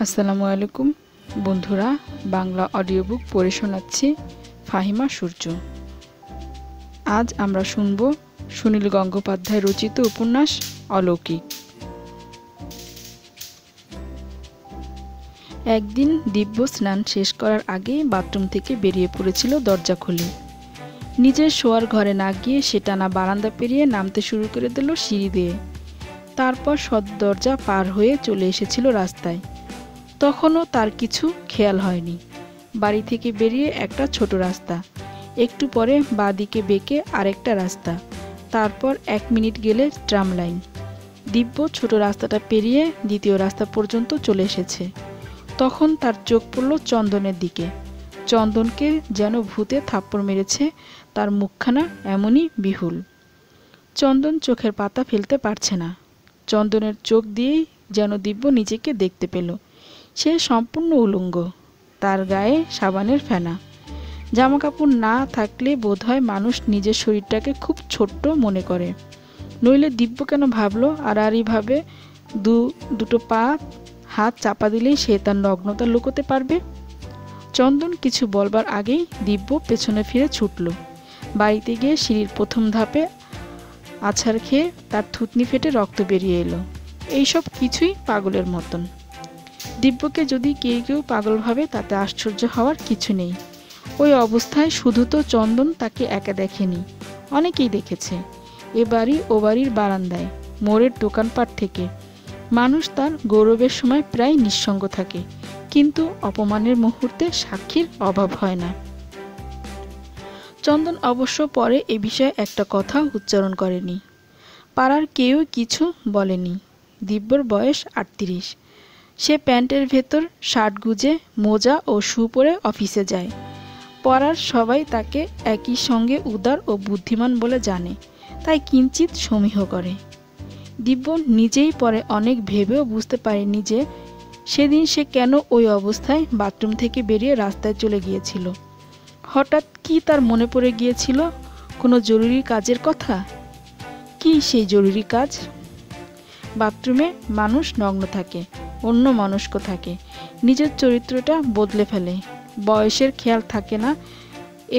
আসসালামু আলাইকুম বন্ধুরা, বাংলা অডিও বুক পড়ে শোনাচ্ছি ফাহিমা সূর্য। আজ আমরা শুনব সুনীল গঙ্গোপাধ্যায় রচিত উপন্যাস অলৌকিক। একদিন দিব্য স্নান শেষ করার আগে বাথরুম থেকে বেরিয়ে পড়েছিল দরজা খুলে। নিজের শোয়ার ঘরে না গিয়ে সে টানা বারান্দা পেরিয়ে নামতে শুরু করে দিল সিঁড়ি দিয়ে। তারপর সদ দরজা পার হয়ে চলে এসেছিল রাস্তায়। তখনও তার কিছু খেয়াল হয়নি। বাড়ি থেকে বেরিয়ে একটা ছোট রাস্তা, একটু পরে বাঁদিকে বেঁকে আরেকটা রাস্তা, তারপর 1 মিনিট গেলে ট্রাম লাইন। দিব্য ছোট রাস্তাটা পেরিয়ে দ্বিতীয় রাস্তা পর্যন্ত চলে এসেছে। তখন তার চোখ পড়ল চন্দনের দিকে। চন্দনকে যেন ভূতে থাপ্পড় মেরেছে, তার মুখখানা এমনই বিহুল। চন্দন চোখের পাতা ফেলতে পারছে না। চন্দনের চোখ দিয়েই যেন দিব্য নিজেকে দেখতে পেল। সে সম্পূর্ণ উলঙ্গ, তার গায়ে সাবানের ফেনা। জামাকাপড় না থাকলে বোধহয় মানুষ নিজের শরীরটাকে খুব ছোট্ট মনে করে। নইলে দিব্য কেন ভাবলো আড়াআড়িভাবে দুটো পা হাত চাপা দিলেই সে তার নগ্নতা লুকোতে পারবে? চন্দন কিছু বলবার আগেই দিব্য পেছনে ফিরে ছুটল। বাড়িতে গিয়ে সিঁড়ির প্রথম ধাপে আছাড় খেয়ে তার থুতনি ফেটে রক্ত বেরিয়ে এলো। এইসব কিছুই পাগলের মতন। দিব্যকে যদি কেউ পাগল ভাবে তাতে আশ্চর্য হওয়ার কিছু নেই। ওই অবস্থায় শুধু তো চন্দন তাকে একা দেখেনি, অনেকেই দেখেছে। এ বাড়ি ও বাড়ির বারান্দায়, মোড়ের দোকানপাট থেকে। মানুষ তার গৌরবের সময় প্রায় নিঃসঙ্গ থাকে, কিন্তু অপমানের মুহূর্তে সাক্ষীর অভাব হয় না। চন্দন অবশ্য পরে এ বিষয়ে একটা কথা উচ্চারণ করেনি। পাড়ার কেউ কিছু বলেনি। দিব্যর বয়স 38। সে প্যান্টের ভেতর শার্ট গুজে মোজা ও শু পরে অফিসে যায়। পড়ার সবাই তাকে একই সঙ্গে উদার ও বুদ্ধিমান বলে জানে, তাই কিঞ্চিত সমীহ করে। দিব্য নিজেই পরে অনেক ভেবেও বুঝতে পারেনি যে সেদিন সে কেন ওই অবস্থায় বাথরুম থেকে বেরিয়ে রাস্তায় চলে গিয়েছিল। হঠাৎ কি তার মনে পড়ে গিয়েছিল কোনো জরুরি কাজের কথা? কি সেই জরুরি কাজ? বাথরুমে মানুষ নগ্ন থাকে, অন্য মনস্ক থাকে, নিজের চরিত্রটা বদলে ফেলে, বয়সের খেয়াল থাকে না,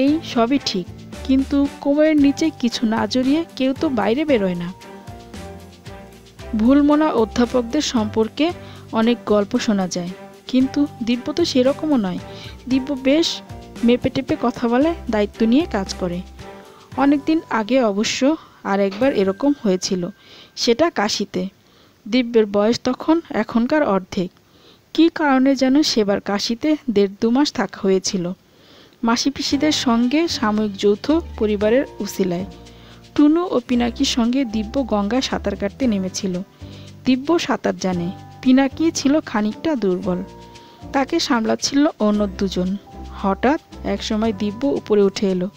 এই সবই ঠিক। কিন্তু কোমরের নিচে কিছু না জড়িয়ে কেউ তো বাইরে বেরোয় না। ভুলমনা অধ্যাপকদের সম্পর্কে অনেক গল্প শোনা যায়, কিন্তু দিব্য তো সেরকমও নয়। দিব্য বেশ মেপে টেপে কথা বলে, দায়িত্ব নিয়ে কাজ করে। অনেকদিন আগে অবশ্য আর একবার এরকম হয়েছিল, সেটা কাশিতে। দিব্যের বয়স তখন এখনকার অর্ধেক। কী কারণে যেন সেবার কাশিতে 1.5-2 মাস থাকা হয়েছিল, মাসি পিসিদের সঙ্গে সাময়িক যৌথ পরিবারের উসিলায়। টুনু ও পিনাকির সঙ্গে দিব্য গঙ্গায় সাঁতার কাটতে নেমেছিল। দিব্য সাঁতার জানে, পিনাকি ছিল খানিকটা দুর্বল, তাকে সামলাচ্ছিল অন্য দুজন। হঠাৎ একসময় দিব্য উপরে উঠে এলো।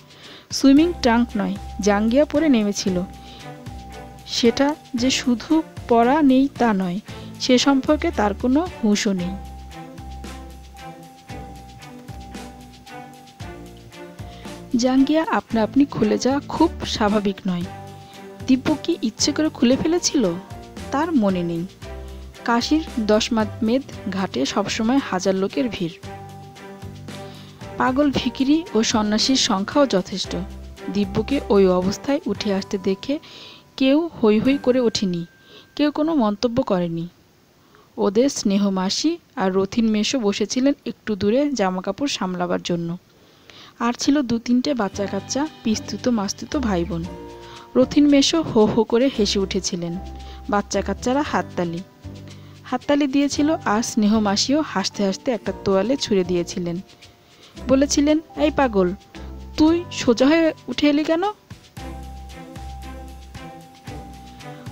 সুইমিং ট্রাঙ্ক নয়, জাঙ্গিয়া পরে নেমেছিল। সেটা যে শুধু পড়া নেই তা নয়, সে সম্পর্কে তার কোনো হুঁশও নেই। জাঙ্গিয়া আপনা আপনি খুলে যাওয়া খুব স্বাভাবিক নয়। দিব্য কি ইচ্ছে করে খুলে ফেলেছিল? তার মনে নেই। কাশীর 10 মেদ ঘাটে সবসময় হাজার লোকের ভিড়। পাগল ভিখিরি ও সন্ন্যাসীর সংখ্যাও যথেষ্ট। দিব্যকে ওই অবস্থায় উঠে আসতে দেখে কেউ হৈ হৈ করে ওঠেনি, কেউ কোনো মন্তব্য করেনি। ওদের স্নেহ মাসি আর রথিন মেশো বসেছিলেন একটু দূরে জামাকাপড় সামলাবার জন্য। আর ছিল 2-3টে বাচ্চা কাচ্চা, পিস্তুত মাস্তুত ভাই বোন। রথিন মেশো হো হো করে হেসে উঠেছিলেন, বাচ্চা কাচ্চারা হাততালি দিয়েছিল। আর স্নেহ মাসিও হাসতে হাসতে একটা তোয়ালে ছুঁড়ে দিয়েছিলেন, বলেছিলেন, এই পাগল, তুই সোজা হয়ে উঠে এলি কেন?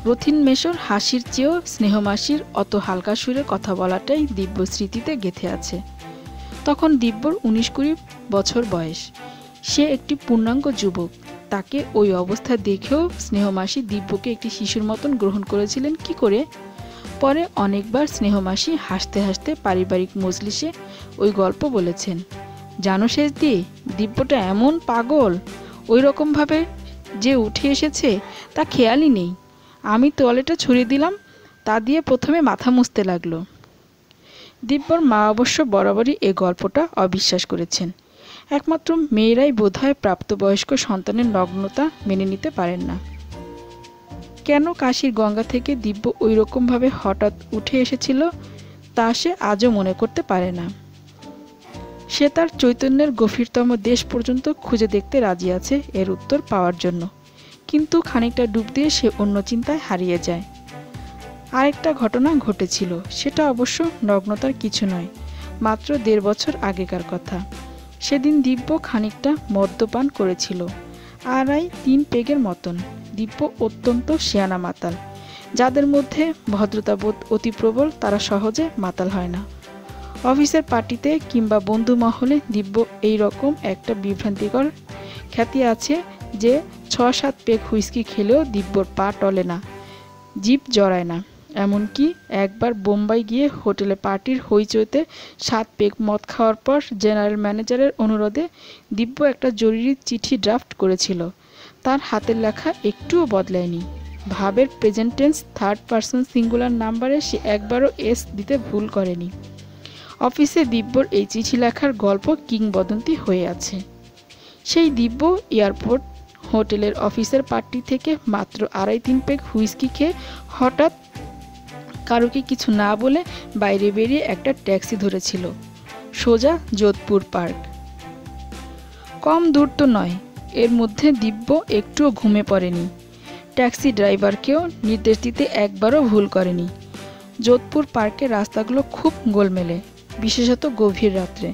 রথিন মেশোর হাসির চেয়েও স্নেহমাসির অত হালকা সুরে কথা বলাটাই দিব্য স্মৃতিতে গেঁথে আছে। তখন দিব্যর 19-20 বছর বয়স। সে একটি পূর্ণাঙ্গ যুবক। তাকে ওই অবস্থা দেখেও স্নেহমাসি দিব্যকে একটি শিশুর মতন গ্রহণ করেছিলেন কি করে? পরে অনেকবার স্নেহমাসি হাসতে হাসতে পারিবারিক মজলিসে ওই গল্প বলেছেন। জানো শেষদি, দিব্যটা এমন পাগল, ওই রকমভাবে যে উঠে এসেছে তা খেয়ালই নেই। আমি তোয়ালেটা ছুঁড়ে দিলাম, তা দিয়ে প্রথমে মাথা মুছতে লাগলো। দিব্যর মা অবশ্য বরাবরই এই গল্পটা অবিশ্বাস করেছেন। একমাত্র মেয়েরাই বোধহয় প্রাপ্তবয়স্ক সন্তানের নগ্নতা মেনে নিতে পারেন না। কেন কাশীর গঙ্গা থেকে দিব্য ওই রকমভাবে হঠাৎ উঠে এসেছিল তা সে আজও মনে করতে পারে না। সে তার চৈতন্যের গভীরতম দেশ পর্যন্ত খুঁজে দেখতে রাজি আছে এর উত্তর পাওয়ার জন্য, কিন্তু খানিকটা ডুব দিয়ে সে অন্য চিন্তায় হারিয়ে যায়। আরেকটা ঘটনা ঘটেছিল, সেটা অবশ্য নগ্নতার কিছু নয়, মাত্র 1.5 বছর আগেকার কথা। সেদিন দিব্য খানিকটা মদ্যপান করেছিল, 2.5-3 পেগের মতন। দিব্য অত্যন্ত শিয়ানা মাতাল। যাদের মধ্যে ভদ্রতাবোধ অতি প্রবল তারা সহজে মাতাল হয় না। অফিসের পার্টিতে কিংবা বন্ধু মহলে দিব্য এই রকম একটা বিভ্রান্তিকর খ্যাতি আছে যে 6-7 পেগ হুইস্কি খেলেও দিব্যর পা টলে না, জিভ জড়ায় না। এমনকি একবার বোম্বাই গিয়ে হোটেলে পার্টির হইচইতে 7 পেগ মদ খাওয়ার পর জেনারেল ম্যানেজারের অনুরোধে দিব্য একটা জরুরি চিঠি ড্রাফট করেছিল। তার হাতের লেখা একটুও বদলায়নি। ভাবের present tense 3rd person singular নাম্বারে সে একবারও এস দিতে ভুল করেনি। অফিসে দিব্যর এই চিঠি লেখার গল্প কিংবদন্তি হয়ে আছে। সেই দিব্য এয়ারপোর্ট হোটেলের অফিসের পার্টি থেকে মাত্র 2.5-3 পেগ হুইস্কি খেয়ে হঠাৎ কারোকে কিছু না বলে বাইরে বেরিয়ে একটা ট্যাক্সি ধরেছিল, সোজা যোধপুর পার্ক। কম দূর তো নয়, এর মধ্যে দিব্য একটুও ঘুমে পড়েনি। ট্যাক্সি ড্রাইভারকেও নির্দেশ দিতে একবারও ভুল করেনি। যোধপুর পার্কের রাস্তাগুলো খুব গোলমেলে, বিশেষত গভীর রাত্রে।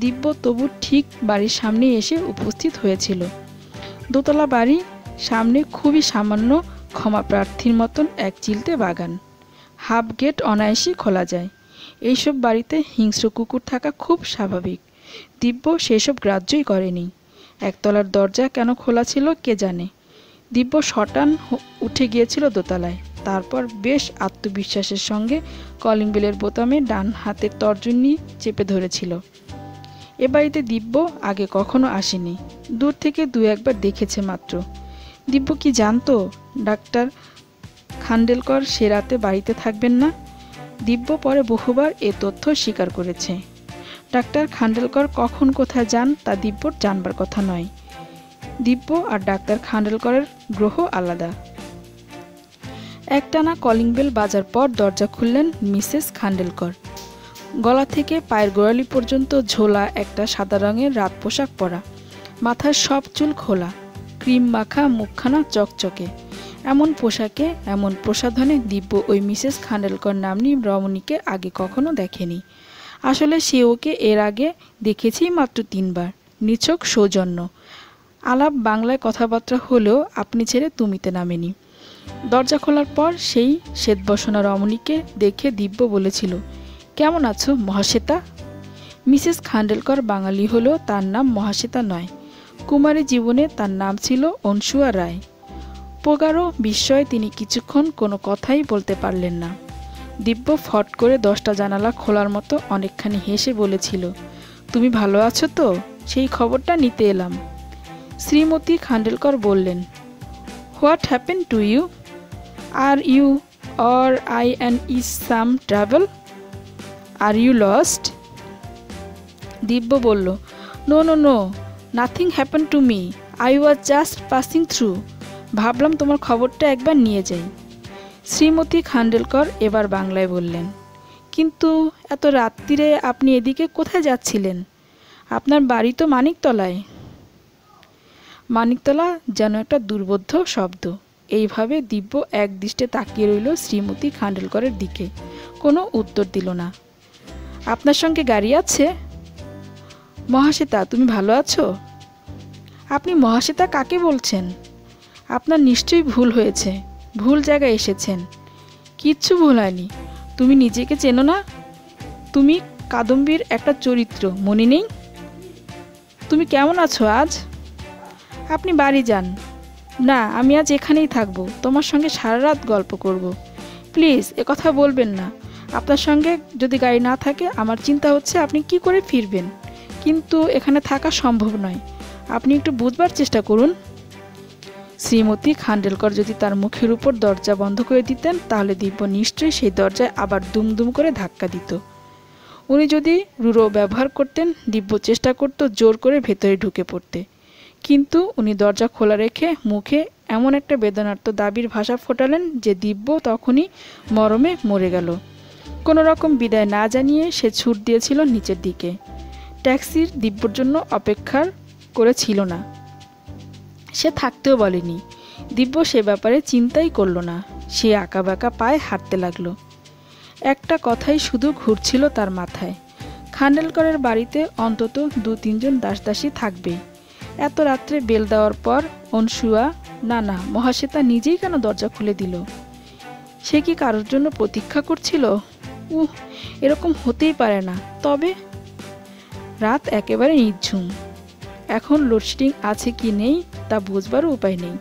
দিব্য তবু ঠিক বাড়ির সামনে এসে উপস্থিত হয়েছিল। দোতলা বাড়ি, সামনে খুবই সামান্য ক্ষমাপ্রার্থীর মতন এক চিলতে বাগান। হাফ গেট অনায়াসই খোলা যায়। এইসব বাড়িতে হিংস্র কুকুর থাকা খুব স্বাভাবিক। দিব্য সেসব গ্রাহ্যই করেনি। একতলার দরজা কেন খোলা ছিল কে জানে। দিব্য শটান উঠে গিয়েছিল দোতলায়। তারপর বেশ আত্মবিশ্বাসের সঙ্গে কলিং বেলের বোতামে ডান হাতের তর্জনী চেপে ধরেছিল। এ বাড়িতে দিব্য আগে কখনো আসেনি, দূর থেকে 2-1 বার দেখেছে মাত্র। দিব্য কি জানতো ডাক্তার খান্ডেলকর সে রাতে বাড়িতে থাকবেন না? দিব্য পরে বহুবার এ তথ্য স্বীকার করেছে। ডাক্তার খান্ডেলকর কখন কোথায় যান তা দিব্যর জানবার কথা নয়। দিব্য আর ডাক্তার খান্ডেলকরের গ্রহ আলাদা। একটানা কলিং বেল বাজার পর দরজা খুললেন মিসেস খান্ডেলকর। গলা থেকে পায়ের গোড়ালি পর্যন্ত ঝোলা একটা সাদা রঙের রাত পোশাক পরা, মাথার সব চুল খোলা, ক্রিম মাখা মুখখানা চকচকে। এমন পোশাকে এমন প্রসাধনে দিব্য ওই মিসেস খান্ডেলকর নাম্নী রমণীকে আগে কখনো দেখেনি। আসলে সে ওকে এর আগে দেখেছি মাত্র 3 বার, নিছক সৌজন্য। আলাপ বাংলায় কথাবার্তা হলেও আপনি ছেড়ে তুমিতে নামেনি। দরজা খোলার পর সেই শ্বেতবসনা রমণীকে দেখে দিব্য বলেছিল, কেমন আছো মহাশ্বেতা? মিসেস খান্ডেলকর বাঙালি হলেও তার নাম মহাশ্বেতা নয়। কুমারী জীবনে তার নাম ছিল অনসুয়া রায়। প্রগাঢ় বিস্ময়ে তিনি কিছুক্ষণ কোনো কথাই বলতে পারলেন না। দিব্য ফট করে 10টা জানালা খোলার মতো অনেকখানি হেসে বলেছিল, তুমি ভালো আছো তো? সেই খবরটা নিতে এলাম। শ্রীমতী খান্ডেলকর বললেন, what happen to you? Are you or I and is some travel? Are you lost? Divya বলল, no no no, nothing happen to me, I was just passing through. ভাবলাম তোমার খবরটা একবার নিয়ে যাই। শ্রীমতী খান্ডেলকর এবার বাংলায় বললেন, কিন্তু এত রাত্রিরে আপনি এদিকে কোথায় যাচ্ছিলেন? আপনার বাড়ি তো মানিকতলায়। মানিকতলা যেন একটা দুর্বোধ্য শব্দ। এইভাবে দিব্য একদৃষ্টে তাকিয়ে রইল শ্রীমতী খান্ডেলকরের দিকে, কোনো উত্তর দিল না। আপনার সঙ্গে গাড়ি আছে? মহাশ্বেতা, তুমি ভালো আছো? আপনি মহাশ্বেতা কাকে বলছেন? আপনার নিশ্চয়ই ভুল হয়েছে, ভুল জায়গায় এসেছেন। কিচ্ছু ভুল হয়নি। তুমি নিজেকে চেনো না? তুমি কাদম্বীর একটা চরিত্র, মনে নেই? তুমি কেমন আছো আজ? আপনি বাড়ি যান। না, আমি আজ এখানেই থাকবো, তোমার সঙ্গে সারা রাত গল্প করব। প্লিজ কথা বলবেন না। আপনার সঙ্গে যদি গাড়ি না থাকে আমার চিন্তা হচ্ছে আপনি কি করে ফিরবেন, কিন্তু এখানে থাকা সম্ভব নয়। আপনি একটু বুঝবার চেষ্টা করুন। শ্রীমতী খান্ডেলকর যদি তার মুখের উপর দরজা বন্ধ করে দিতেন তাহলে দিব্য নিশ্চয়ই সেই দরজায় আবার দুমদুম করে ধাক্কা দিত। উনি যদি রুড়ো ব্যবহার করতেন, দিব্য চেষ্টা করত জোর করে ভেতরে ঢুকে পড়তে, কিন্তু উনি দরজা খোলা রেখে মুখে এমন একটা বেদনার্ত দাবির ভাষা ফোটালেন যে দিব্য তখনই মরমে মরে গেল। কোনো রকম বিদায় না জানিয়ে সে ছুট দিয়েছিল নিচের দিকে। ট্যাক্সির দিব্যর জন্য অপেক্ষা করেছিল না, সে থাকতেও বলেনি। দিব্য সে ব্যাপারে চিন্তাই করল না। সে আঁকাবাঁকা পায়ে হাঁটতে লাগলো। একটা কথাই শুধু ঘুরছিল তার মাথায়, খান্ডেলকরের বাড়িতে অন্তত 2-3 জন দাসদাসী থাকবে। এত রাত্রে বেল দেওয়ার পর অনসুয়া, না মহাশ্বেতা নিজেই কেন দরজা খুলে দিল? সে কি কারোর জন্য প্রতীক্ষা করছিল? এরকম হতেই পারে না। তবে রাত একেবারে নিঝুম। এখন লোডশেডিং আছে কি নেই তা বুঝবারও উপায় নেই।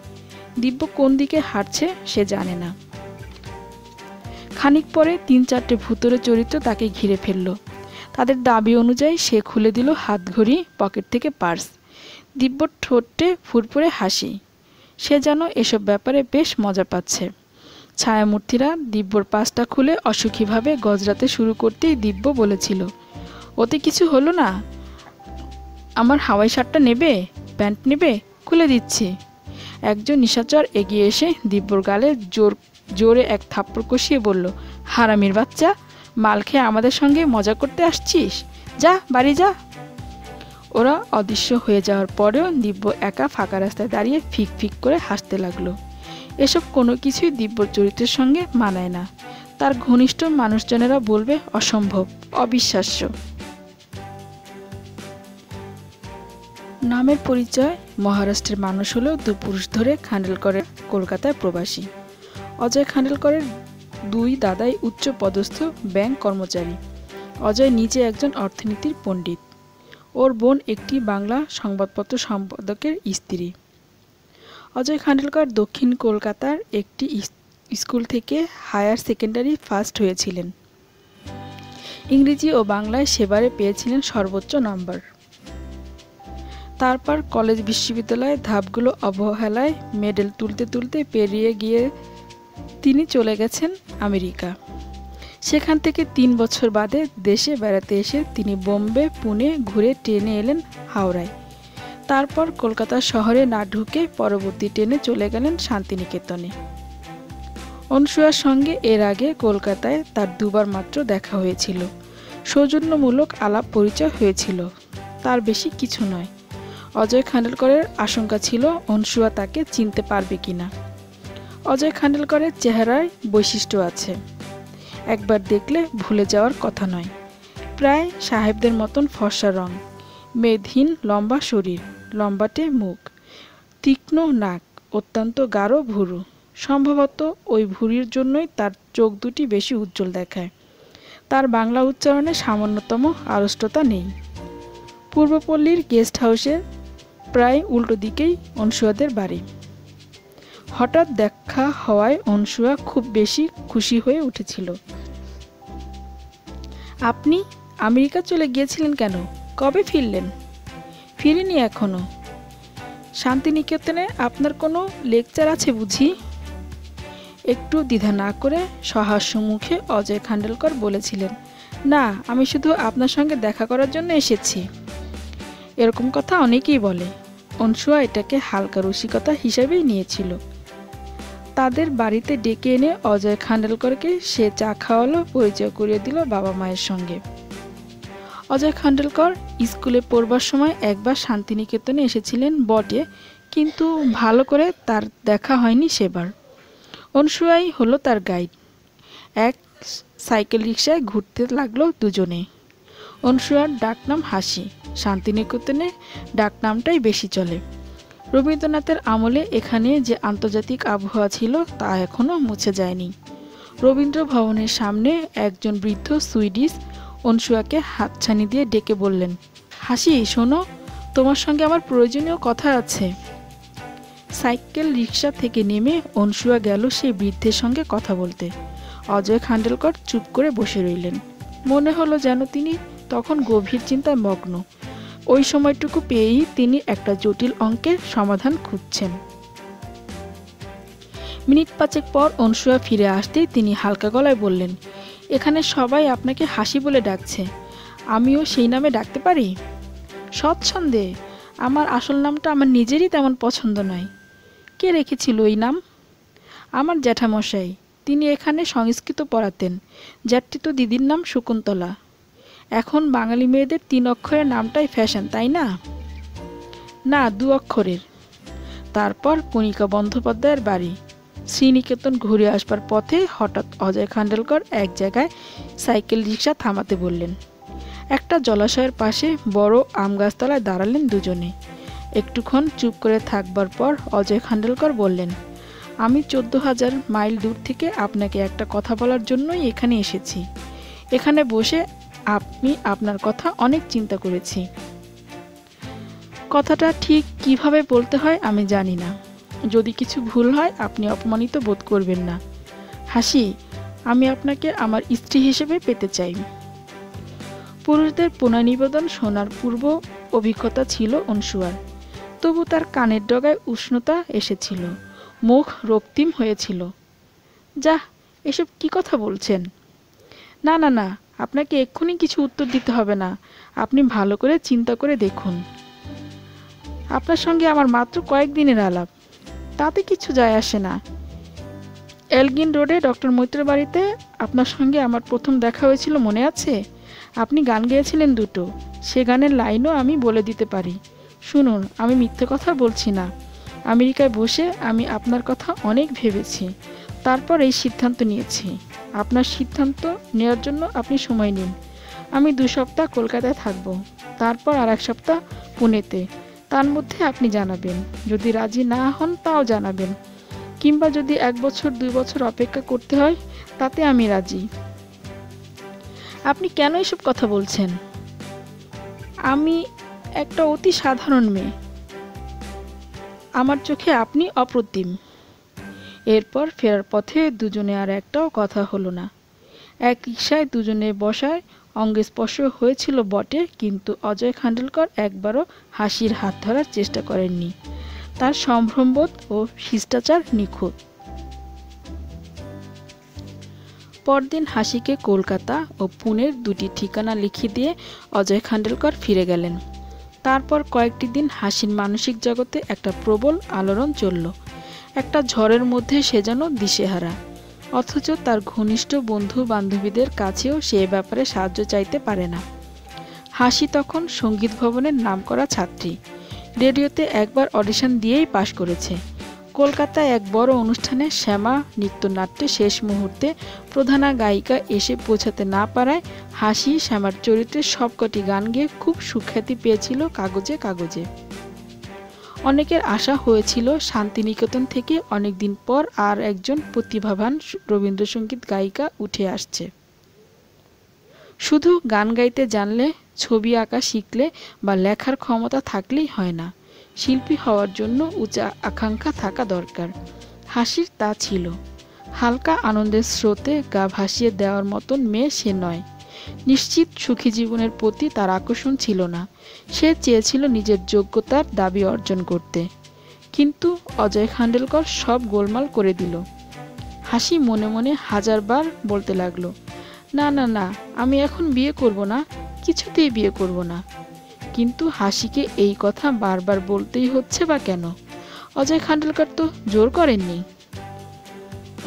দিব্য কোন দিকে হাঁটছে সে জানে না। খানিক পরে 3-4টে ভুতুরে চরিত্র তাকে ঘিরে ফেলল। তাদের দাবি অনুযায়ী সে খুলে দিল হাতঘড়ি, পকেট থেকে পার্স। দিব্যর ঠোঁটে ফুরফুরে হাসি। সে যেন এসব ব্যাপারে বেশ মজা পাচ্ছে। ছায়ামূর্তিরা দিব্যর পাসটা খুলে অসুখীভাবে গজরাতে শুরু করতেই দিব্য বলেছিল, ওতে কিছু হলো না? আমার হাওয়াই শার্টটা নেবে? প্যান্ট নেবে? খুলে দিচ্ছি। একজন নিশাচর এগিয়ে এসে দিব্যর গালে জোরে এক থাপ্পড় কষিয়ে বলল, হারামির বাচ্চা, মাল খেয়ে আমাদের সঙ্গে মজা করতে আসছিস? যা বাড়ি যা। ওরা অদৃশ্য হয়ে যাওয়ার পরেও দিব্য একা ফাঁকা রাস্তায় দাঁড়িয়ে ফিক ফিক করে হাসতে লাগলো। এসব কোনো কিছুই দিব্যর চরিত্রের সঙ্গে মানায় না। তার ঘনিষ্ঠ মানুষজনেরা বলবে অসম্ভব, অবিশ্বাস্য। নামের পরিচয় মহারাষ্ট্রের মানুষ হলেও 2 পুরুষ ধরে খান্ডেলকরের কলকাতায় প্রবাসী। অজয় খান্ডেলকরের 2 দাদাই উচ্চ পদস্থ ব্যাংক কর্মচারী। অজয় নিজে একজন অর্থনীতির পণ্ডিত। ওর বোন একটি বাংলা সংবাদপত্র সম্পাদকের স্ত্রী। অজয় খান্ডেলকর দক্ষিণ কলকাতার একটি স্কুল থেকে হায়ার সেকেন্ডারি ফার্স্ট হয়েছিলেন। ইংরেজি ও বাংলায় সেবারে পেয়েছিলেন সর্বোচ্চ নম্বর। তারপর কলেজ বিশ্ববিদ্যালয়ের ধাপগুলো অবহেলায় মেডেল তুলতে তুলতে পেরিয়ে গিয়ে তিনি চলে গেছেন আমেরিকা। সেখান থেকে 3 বছর বাদে দেশে বেড়াতে এসে তিনি বোম্বে, পুনে ঘুরে ট্রেনে এলেন হাওড়ায়। তারপর কলকাতা শহরে না ঢুকে পরবর্তী ট্রেনে চলে গেলেন শান্তিনিকেতনে। অনসুয়ার সঙ্গে এর আগে কলকাতায় তার 2 বার মাত্র দেখা হয়েছিল। সৌজন্যমূলক আলাপ পরিচয় হয়েছিল, তার বেশি কিছু নয়। অজয় খান্ডেলকরের আশঙ্কা ছিল অনসুয়া তাকে চিনতে পারবে কিনা। অজয় খান্ডেলকরের চেহারায় বৈশিষ্ট্য আছে, একবার দেখলে ভুলে যাওয়ার কথা নয়। প্রায় সাহেবদের মতন ফর্সা রং, মেদহীন লম্বা শরীর, লম্বাটে মুখ, তীক্ষ্ণ নাক, অত্যন্ত গাঢ় ভুরু। সম্ভবত ওই ভুঁড়ির জন্যই তার চোখ দুটি বেশি উজ্জ্বল দেখায়। তার বাংলা উচ্চারণে সামান্যতম আড়ষ্টতা নেই। পূর্বপল্লীর গেস্ট হাউসের প্রায় উল্টো দিকেই অনসুয়াদের বাড়ি। হঠাৎ দেখা হওয়ায় অনসুয়া খুব বেশি খুশি হয়ে উঠেছিল। আপনি আমেরিকা চলে গিয়েছিলেন কেন? কবে ফিরলেন? ফিরিনি এখনো। শান্তিনিকেতনে আপনার কোনো লেকচার আছে বুঝি? একটু দ্বিধা না করে সহাস্য মুখে অজয় খান্ডেলকর বলেছিলেন, না, আমি শুধু আপনার সঙ্গে দেখা করার জন্য এসেছি। এরকম কথা অনেকেই বলে। অনসুয়া এটাকে হালকা রসিকতা হিসেবেই নিয়েছিল। তাদের বাড়িতে ডেকে এনে অজয় খান্ডেলকরকে সে চা খাওয়ালো, পরিচয় করিয়ে দিল বাবা মায়ের সঙ্গে। অজয় খান্ডেলকর স্কুলে পড়বার সময় একবার শান্তিনিকেতনে এসেছিলেন বটে, কিন্তু ভালো করে তার দেখা হয়নি সেবার। অনসুয়াই হলো তার গাইড। এক সাইকেল রিক্সায় ঘুরতে লাগলো দুজনে। অনসুয়ার ডাকনাম হাসি। শান্তিনিকেতনে ডাকনামটাই বেশি চলে। রবীন্দ্রনাথের আমলে এখানে যে আন্তর্জাতিক আবহাওয়া ছিল তা এখনও মুছে যায়নি। রবীন্দ্র ভবনের সামনে একজন বৃদ্ধ সুইডিশ অনসুয়াকে হাতছানি দিয়ে ডেকে বললেন, হাসি, শোনো, তোমার সঙ্গে আমার প্রয়োজনীয় কথা আছে। সাইকেল রিক্সা থেকে নেমে অনসুয়া গেল সেই বৃদ্ধের সঙ্গে কথা বলতে। অজয় খান্ডেলকর চুপ করে বসে রইলেন। মনে হলো যেন তিনি তখন গভীর চিন্তায় মগ্ন। ওই সময়টুকু পেয়েই তিনি একটা জটিল অঙ্কের সমাধান খুঁজছেন। মিনিট 5 পর অনসুয়া ফিরে আসতেই তিনি হালকা গলায় বললেন, এখানে সবাই আপনাকে হাসি বলে ডাকছে। আমিও সেই নামে ডাকতে পারি? স্বচ্ছন্দে। আমার আসল নামটা আমার নিজেরই তেমন পছন্দ নয়। কে রেখেছিল ওই নাম? আমার জ্যাঠামশাই। তিনি এখানে সংস্কৃত পড়াতেন। জ্যাঠিত দিদির নাম শকুন্তলা। এখন বাঙালি মেয়েদের 3 অক্ষরের নামটাই ফ্যাশন, তাই না? না, 2 অক্ষরের। তারপর কণিকা বন্দ্যোপাধ্যায়ের বাড়ি। শ্রীনিকেতন ঘুরে আসবার পথে হঠাৎ অজয় খান্ডেলকর এক জায়গায় সাইকেল রিক্সা থামাতে বললেন। একটা জলাশয়ের পাশে বড় আম গাছতলায় দাঁড়ালেন দুজনে। একটুক্ষণ চুপ করে থাকবার পর অজয় খান্ডেলকর বললেন, আমি 14,000 মাইল দূর থেকে আপনাকে একটা কথা বলার জন্যই এখানে এসেছি। এখানে বসে আমি আপনার কথা অনেক চিন্তা করেছি। কথাটা ঠিক কিভাবে বলতে হয় আমি জানি না। যদি কিছু ভুল হয় আপনি অপমানিত বোধ করবেন না। হাসি, আমি আপনাকে আমার স্ত্রী হিসেবে পেতে চাই। পুরুষদের প্রণয় নিবেদন শোনার পূর্ব অভিজ্ঞতা ছিল অনসুয়ার। তবু তার কানের ডগায় উষ্ণতা এসেছিল, মুখ রক্তিম হয়েছিল। যাহ, এসব কি কথা বলছেন? না না না, আপনাকে এক্ষুনি কিছু উত্তর দিতে হবে না। আপনি ভালো করে চিন্তা করে দেখুন। আপনার সঙ্গে আমার মাত্র কয়েকদিনের আলাপ, তাতে কিছু যায় আসে না। এলগিন রোডে ডক্টর মৈত্রের বাড়িতে আপনার সঙ্গে আমার প্রথম দেখা হয়েছিল, মনে আছে? আপনি গান গেয়েছিলেন 2টো। সে গানের লাইনও আমি বলে দিতে পারি। শুনুন, আমি মিথ্যে কথা বলছি না। আমেরিকায় বসে আমি আপনার কথা অনেক ভেবেছি, তারপর এই সিদ্ধান্ত নিয়েছি। আপনার সিদ্ধান্ত নেওয়ার জন্য আপনি সময় নিন। আমি 2 সপ্তাহ কলকাতায় থাকব, তারপর আর 1 সপ্তাহ পুনেতে। তার মধ্যে আপনি জানাবেন। যদি রাজি না হন তাও জানাবেন, কিংবা যদি 1 বছর 2 বছর অপেক্ষা করতে হয় তাতে আমি রাজি। আপনি কেন এসব কথা বলছেন? আমি একটা অতি সাধারণ মেয়ে। আমার চোখে আপনি অপ্রতিম। এরপর ফেরার পথে দুজনে আর একটাও কথা হলো না। এক রিকশায় দুজনে বসায় অঙ্গস্পর্শ হয়েছিল বটে, কিন্তু অজয় খান্ডেলকর একবারও হাসির হাত ধরার চেষ্টা করেননি। তার সম্ভ্রমবোধ ও শিষ্টাচার নিখুঁত। পরদিন হাসিকে কলকাতা ও পুনের 2টি ঠিকানা লিখে দিয়ে অজয় খান্ডেলকর ফিরে গেলেন। তারপর কয়েকটি দিন হাসির মানসিক জগতে একটা প্রবল আলোড়ন চলল। একটা ঝড়ের মধ্যে সে যেন দিশেহারা, অথচ তার ঘনিষ্ঠ বন্ধু বান্ধবীদের কাছেও সে ব্যাপারে সাহায্য চাইতে পারে না। হাসি তখন সঙ্গীত ভবনের নামকরা ছাত্রী। রেডিওতে একবার অডিশন দিয়েই পাশ করেছে। কলকাতায় এক বড় অনুষ্ঠানে শ্যামা নৃত্যনাট্যে শেষ মুহূর্তে প্রধানা গায়িকা এসে পৌঁছাতে না পারায় হাসি শ্যামার চরিত্রের সবকটি গান গেয়ে খুব সুখ্যাতি পেয়েছিল কাগজে কাগজে। অনেকের আশা হয়েছিল শান্তিনিকেতন থেকে অনেকদিন পর আর একজন প্রতিভাবান রবীন্দ্রসঙ্গীত গায়িকা উঠে আসছে। শুধু গান গাইতে জানলে, ছবি আঁকা শিখলে বা লেখার ক্ষমতা থাকলেই হয় না। শিল্পী হওয়ার জন্য উঁচা আকাঙ্ক্ষা থাকা দরকার। হাসির তা ছিল। হালকা আনন্দের স্রোতে গা ভাসিয়ে দেওয়ার মতন মেয়ে সে নয়। নিশ্চিত সুখী জীবনের প্রতি তার আকর্ষণ ছিল না। সে চেয়েছিল নিজের যোগ্যতার দাবি অর্জন করতে। কিন্তু অজয় খান্ডেলকর সব গোলমাল করে দিল। হাসি মনে মনে 1000 বার বলতে লাগলো, না না না, আমি এখন বিয়ে করব না, কিছুতেই বিয়ে করব না। কিন্তু হাসিকে এই কথা বারবার বলতেই হচ্ছে বা কেন? অজয় খান্ডেলকর তো জোর করেননি।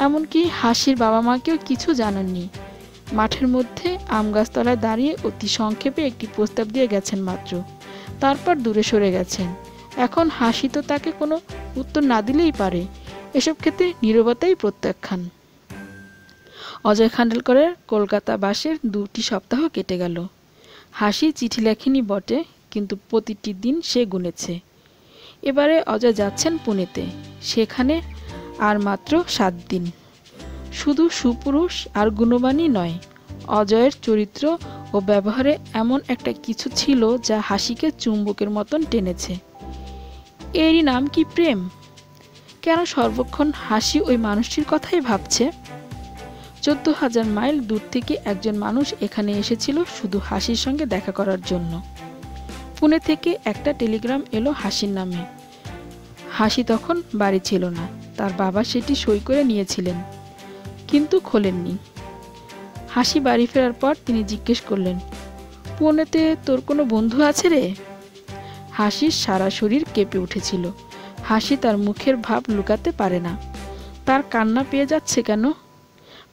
এমনকি হাসির বাবা মাকেও কিছু জানাননি। মাঠের মধ্যে আম গাছতলায় দাঁড়িয়ে অতি সংক্ষেপে একটি প্রস্তাব দিয়ে গেছেন মাত্র। তারপর দূরে সরে গেছেন। এখন হাসি তো তাকে কোনো উত্তর না দিলেই পারে। এসব ক্ষেত্রে নীরবতাই প্রত্যাখ্যান। অজয় খান্ডেলকরের কলকাতা বাসের 2টি সপ্তাহ কেটে গেল। হাসি চিঠি লেখেনি বটে, কিন্তু প্রতিটি দিন সে গুনেছে। এবারে অজয় যাচ্ছেন পুনেতে। সেখানে আর মাত্র 7 দিন। শুধু সুপুরুষ আর গুণবানই নয়, অজয়ের চরিত্র ও ব্যবহারে এমন একটা কিছু ছিল যা হাসিকে চুম্বকের মতন টেনেছে। এরই নাম কি প্রেম? কেন সর্বক্ষণ হাসি ওই মানুষটির কথাই ভাবছে? 14,000 মাইল দূর থেকে একজন মানুষ এখানে এসেছিল শুধু হাসির সঙ্গে দেখা করার জন্য। পুনে থেকে একটা টেলিগ্রাম এলো হাসির নামে। হাসি তখন বাড়ি ছিল না। তার বাবা সেটি সই করে নিয়েছিলেন, কিন্তু খোলেননি। হাসি বাড়ি ফেরার পর তিনি জিজ্ঞেস করলেন, পুনেতে তোর কোনো বন্ধু আছে রে? হাসির সারা শরীর কেঁপে উঠেছিল। হাসি তার মুখের ভাব লুকাতে পারে না। তার কান্না পেয়ে যাচ্ছে কেন?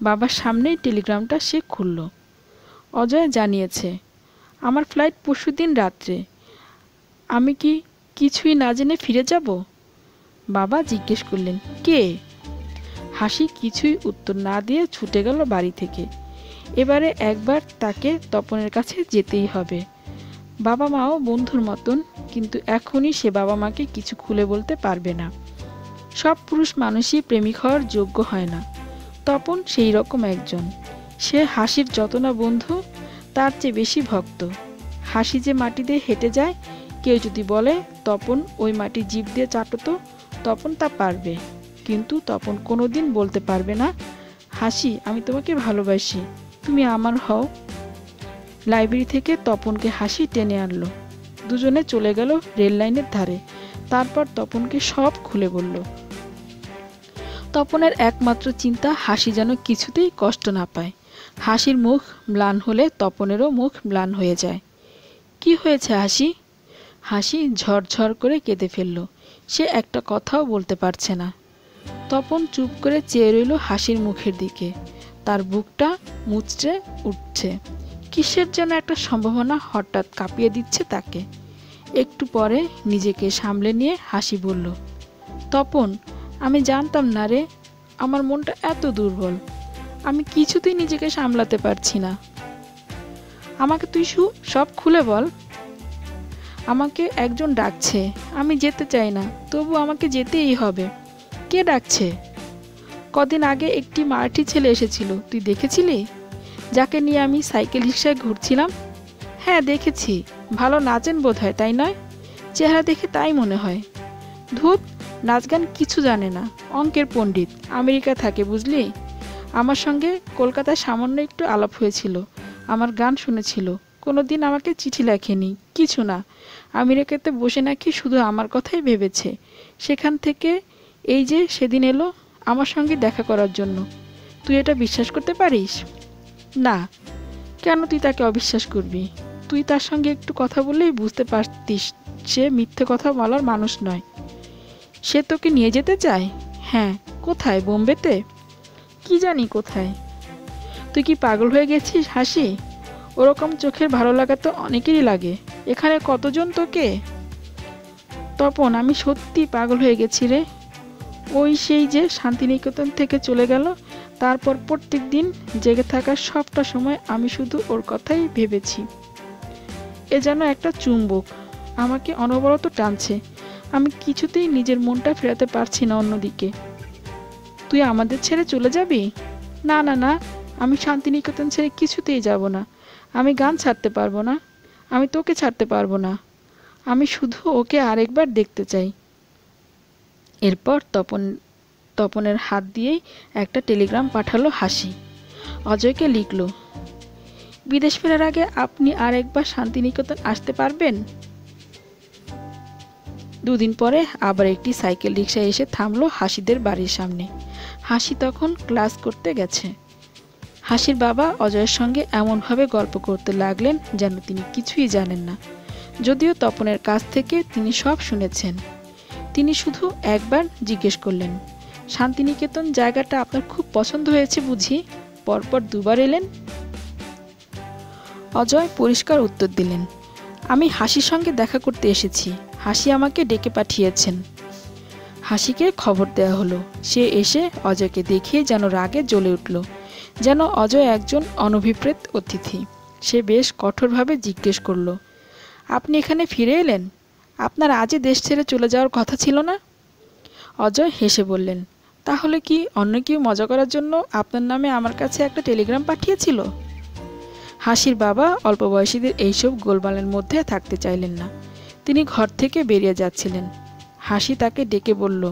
বাবার সামনেই টেলিগ্রামটা সে খুলল। অজয় জানিয়েছে, আমার ফ্লাইট পরশুদিন রাত্রে। আমি কি কিছুই না জেনে ফিরে যাব? বাবা জিজ্ঞেস করলেন, কে? হাসি কিছুই উত্তর না দিয়ে ছুটে গেল বাড়ি থেকে। এবারে একবার তাকে তপনের কাছে যেতেই হবে। বাবা মাও বন্ধুর মতন, কিন্তু এখনই সে বাবা মাকে কিছু খুলে বলতে পারবে না। সব পুরুষ মানুষই প্রেমিক হওয়ার যোগ্য হয় না। তপন সেই রকম একজন। সে হাসির যত না বন্ধু, তার চেয়ে বেশি ভক্ত। হাসি যে মাটি দিয়ে হেঁটে যায়, কেউ যদি বলে তপন ওই মাটি জিভ দিয়ে চাটতো, তপন তা পারবে। কিন্তু তপন কোনোদিন বলতে পারবে না, হাসি আমি তোমাকে ভালোবাসি, তুমি আমার হও। লাইব্রেরি থেকে তপনকে হাসি টেনে আনলো। দুজনে চলে গেল রেল লাইনের ধারে। তারপর তপনকে সব খুলে বলল। তপনের একমাত্র চিন্তা হাসি যেন কিছুতেই কষ্ট না পায়। হাসির মুখ ম্লান হলে তপনেরও মুখ ম্লান হয়ে যায়। কি হয়েছে হাসি? হাসি ঝরঝর করে কেঁদে ফেলল। সে একটা কথাও বলতে পারছে না। তপন চুপ করে চেয়ে রইল হাসির মুখের দিকে। তার বুকটা মুচড়ে উঠছে। কিসের যেন একটা সম্ভাবনা হঠাৎ কাঁপিয়ে দিচ্ছে তাকে। একটু পরে নিজেকে সামলে নিয়ে হাসি বলল, তপন, আমি জানতাম না রে, আমার মনটা এত দুর্বল। আমি কিছুতেই নিজেকে সামলাতে পারছি না। আমাকে তুই সব খুলে বল। আমাকে একজন ডাকছে, আমি যেতে চাই না, তবু আমাকে যেতেই হবে। কে ডাকছে? কদিন আগে একটি মারাঠি ছেলে এসেছিল, তুই দেখেছিলি? যাকে নিয়ে আমি সাইকেল রিক্সায় ঘুরছিলাম। হ্যাঁ দেখেছি, ভালো নাচেন বোধ হয়, তাই নয়? চেহারা দেখে তাই মনে হয়। ধুত, নাচ গান কিছু জানে না, অঙ্কের পণ্ডিত, আমেরিকা থাকে বুঝলি। আমার সঙ্গে কলকাতায় সামান্য একটু আলাপ হয়েছিল, আমার গান শুনেছিল, কোনোদিন আমাকে চিঠি লেখেনি, কিছু না। আমেরিকাতে বসে নাকি শুধু আমার কথাই ভেবেছে। সেখান থেকে এই যে সেদিন এলো আমার সঙ্গে দেখা করার জন্য। তুই এটা বিশ্বাস করতে পারিস? না। কেন তুই তাকে অবিশ্বাস করবি? তুই তার সঙ্গে একটু কথা বললেই বুঝতে পারতিস সে মিথ্যে কথা বলার মানুষ নয়। সে তোকে নিয়ে যেতে চায়? হ্যাঁ। কোথায়? বোম্বেতে? কি জানি কোথায়। তুই কি পাগল হয়ে গেছিস হাসি? ওরকম চোখের ভালো লাগা তো অনেকেরই লাগে। এখানে কতজন তোকে? তপন, আমি সত্যি পাগল হয়ে গেছি রে। ওই সেই যে শান্তিনিকেতন থেকে চলে গেল, তারপর প্রত্যেক দিন জেগে থাকার সবটা সময় আমি শুধু ওর কথাই ভেবেছি। এ যেন একটা চুম্বক, আমাকে অনবরত টানছে। আমি কিছুতেই নিজের মনটা ফেরাতে পারছি না অন্যদিকে। তুই আমাদের ছেড়ে চলে যাবি? না না না, আমি শান্তিনিকেতন ছেড়ে কিছুতেই যাব না। আমি গান ছাড়তে পারবো না, আমি তোকে ছাড়তে পারবো না। আমি শুধু ওকে আরেকবার দেখতে চাই। এরপর তপনের হাত দিয়েই একটা টেলিগ্রাম পাঠালো হাসি। অজয়কে লিখল, বিদেশ ফেরার আগে আপনি আরেকবার শান্তিনিকেতন আসতে পারবেন? দুদিন পরে আবার একটি সাইকেল রিক্সা এসে থামলো হাসিদের বাড়ির সামনে। হাসি তখন ক্লাস করতে গেছে। হাসির বাবা অজয়ের সঙ্গে এমনভাবে গল্প করতে লাগলেন যেন তিনি কিছুই জানেন না, যদিও তপনের কাছ থেকে তিনি সব শুনেছেন। তিনি শুধু একবার জিজ্ঞেস করলেন, শান্তিনিকেতন জায়গাটা আপনার খুব পছন্দ হয়েছে বুঝি? পরপর দুবার এলেন। অজয় পরিষ্কার উত্তর দিলেন, আমি হাসির সঙ্গে দেখা করতে এসেছি, হাসি আমাকে ডেকে পাঠিয়েছেন। হাসিকে খবর দেওয়া হলো। সে এসে অজয়কে দেখিয়ে যেন রাগে জ্বলে উঠল, যেন অজয় একজন অনভিপ্রেত অতিথি। সে বেশ কঠোরভাবে জিজ্ঞেস করল, আপনি এখানে ফিরে এলেন? আপনার আজই দেশ ছেড়ে চলে যাওয়ার কথা ছিল না? অজয় হেসে বললেন, তাহলে কি অন্য কেউ মজা করার জন্য আপনার নামে আমার কাছে একটা টেলিগ্রাম পাঠিয়েছিল? হাসির বাবা অল্প বয়সীদের এইসব গোলমালের মধ্যে থাকতে চাইলেন না। তিনি ঘর থেকে বেরিয়ে যাচ্ছিলেন। হাসি তাকে ডেকে বলল,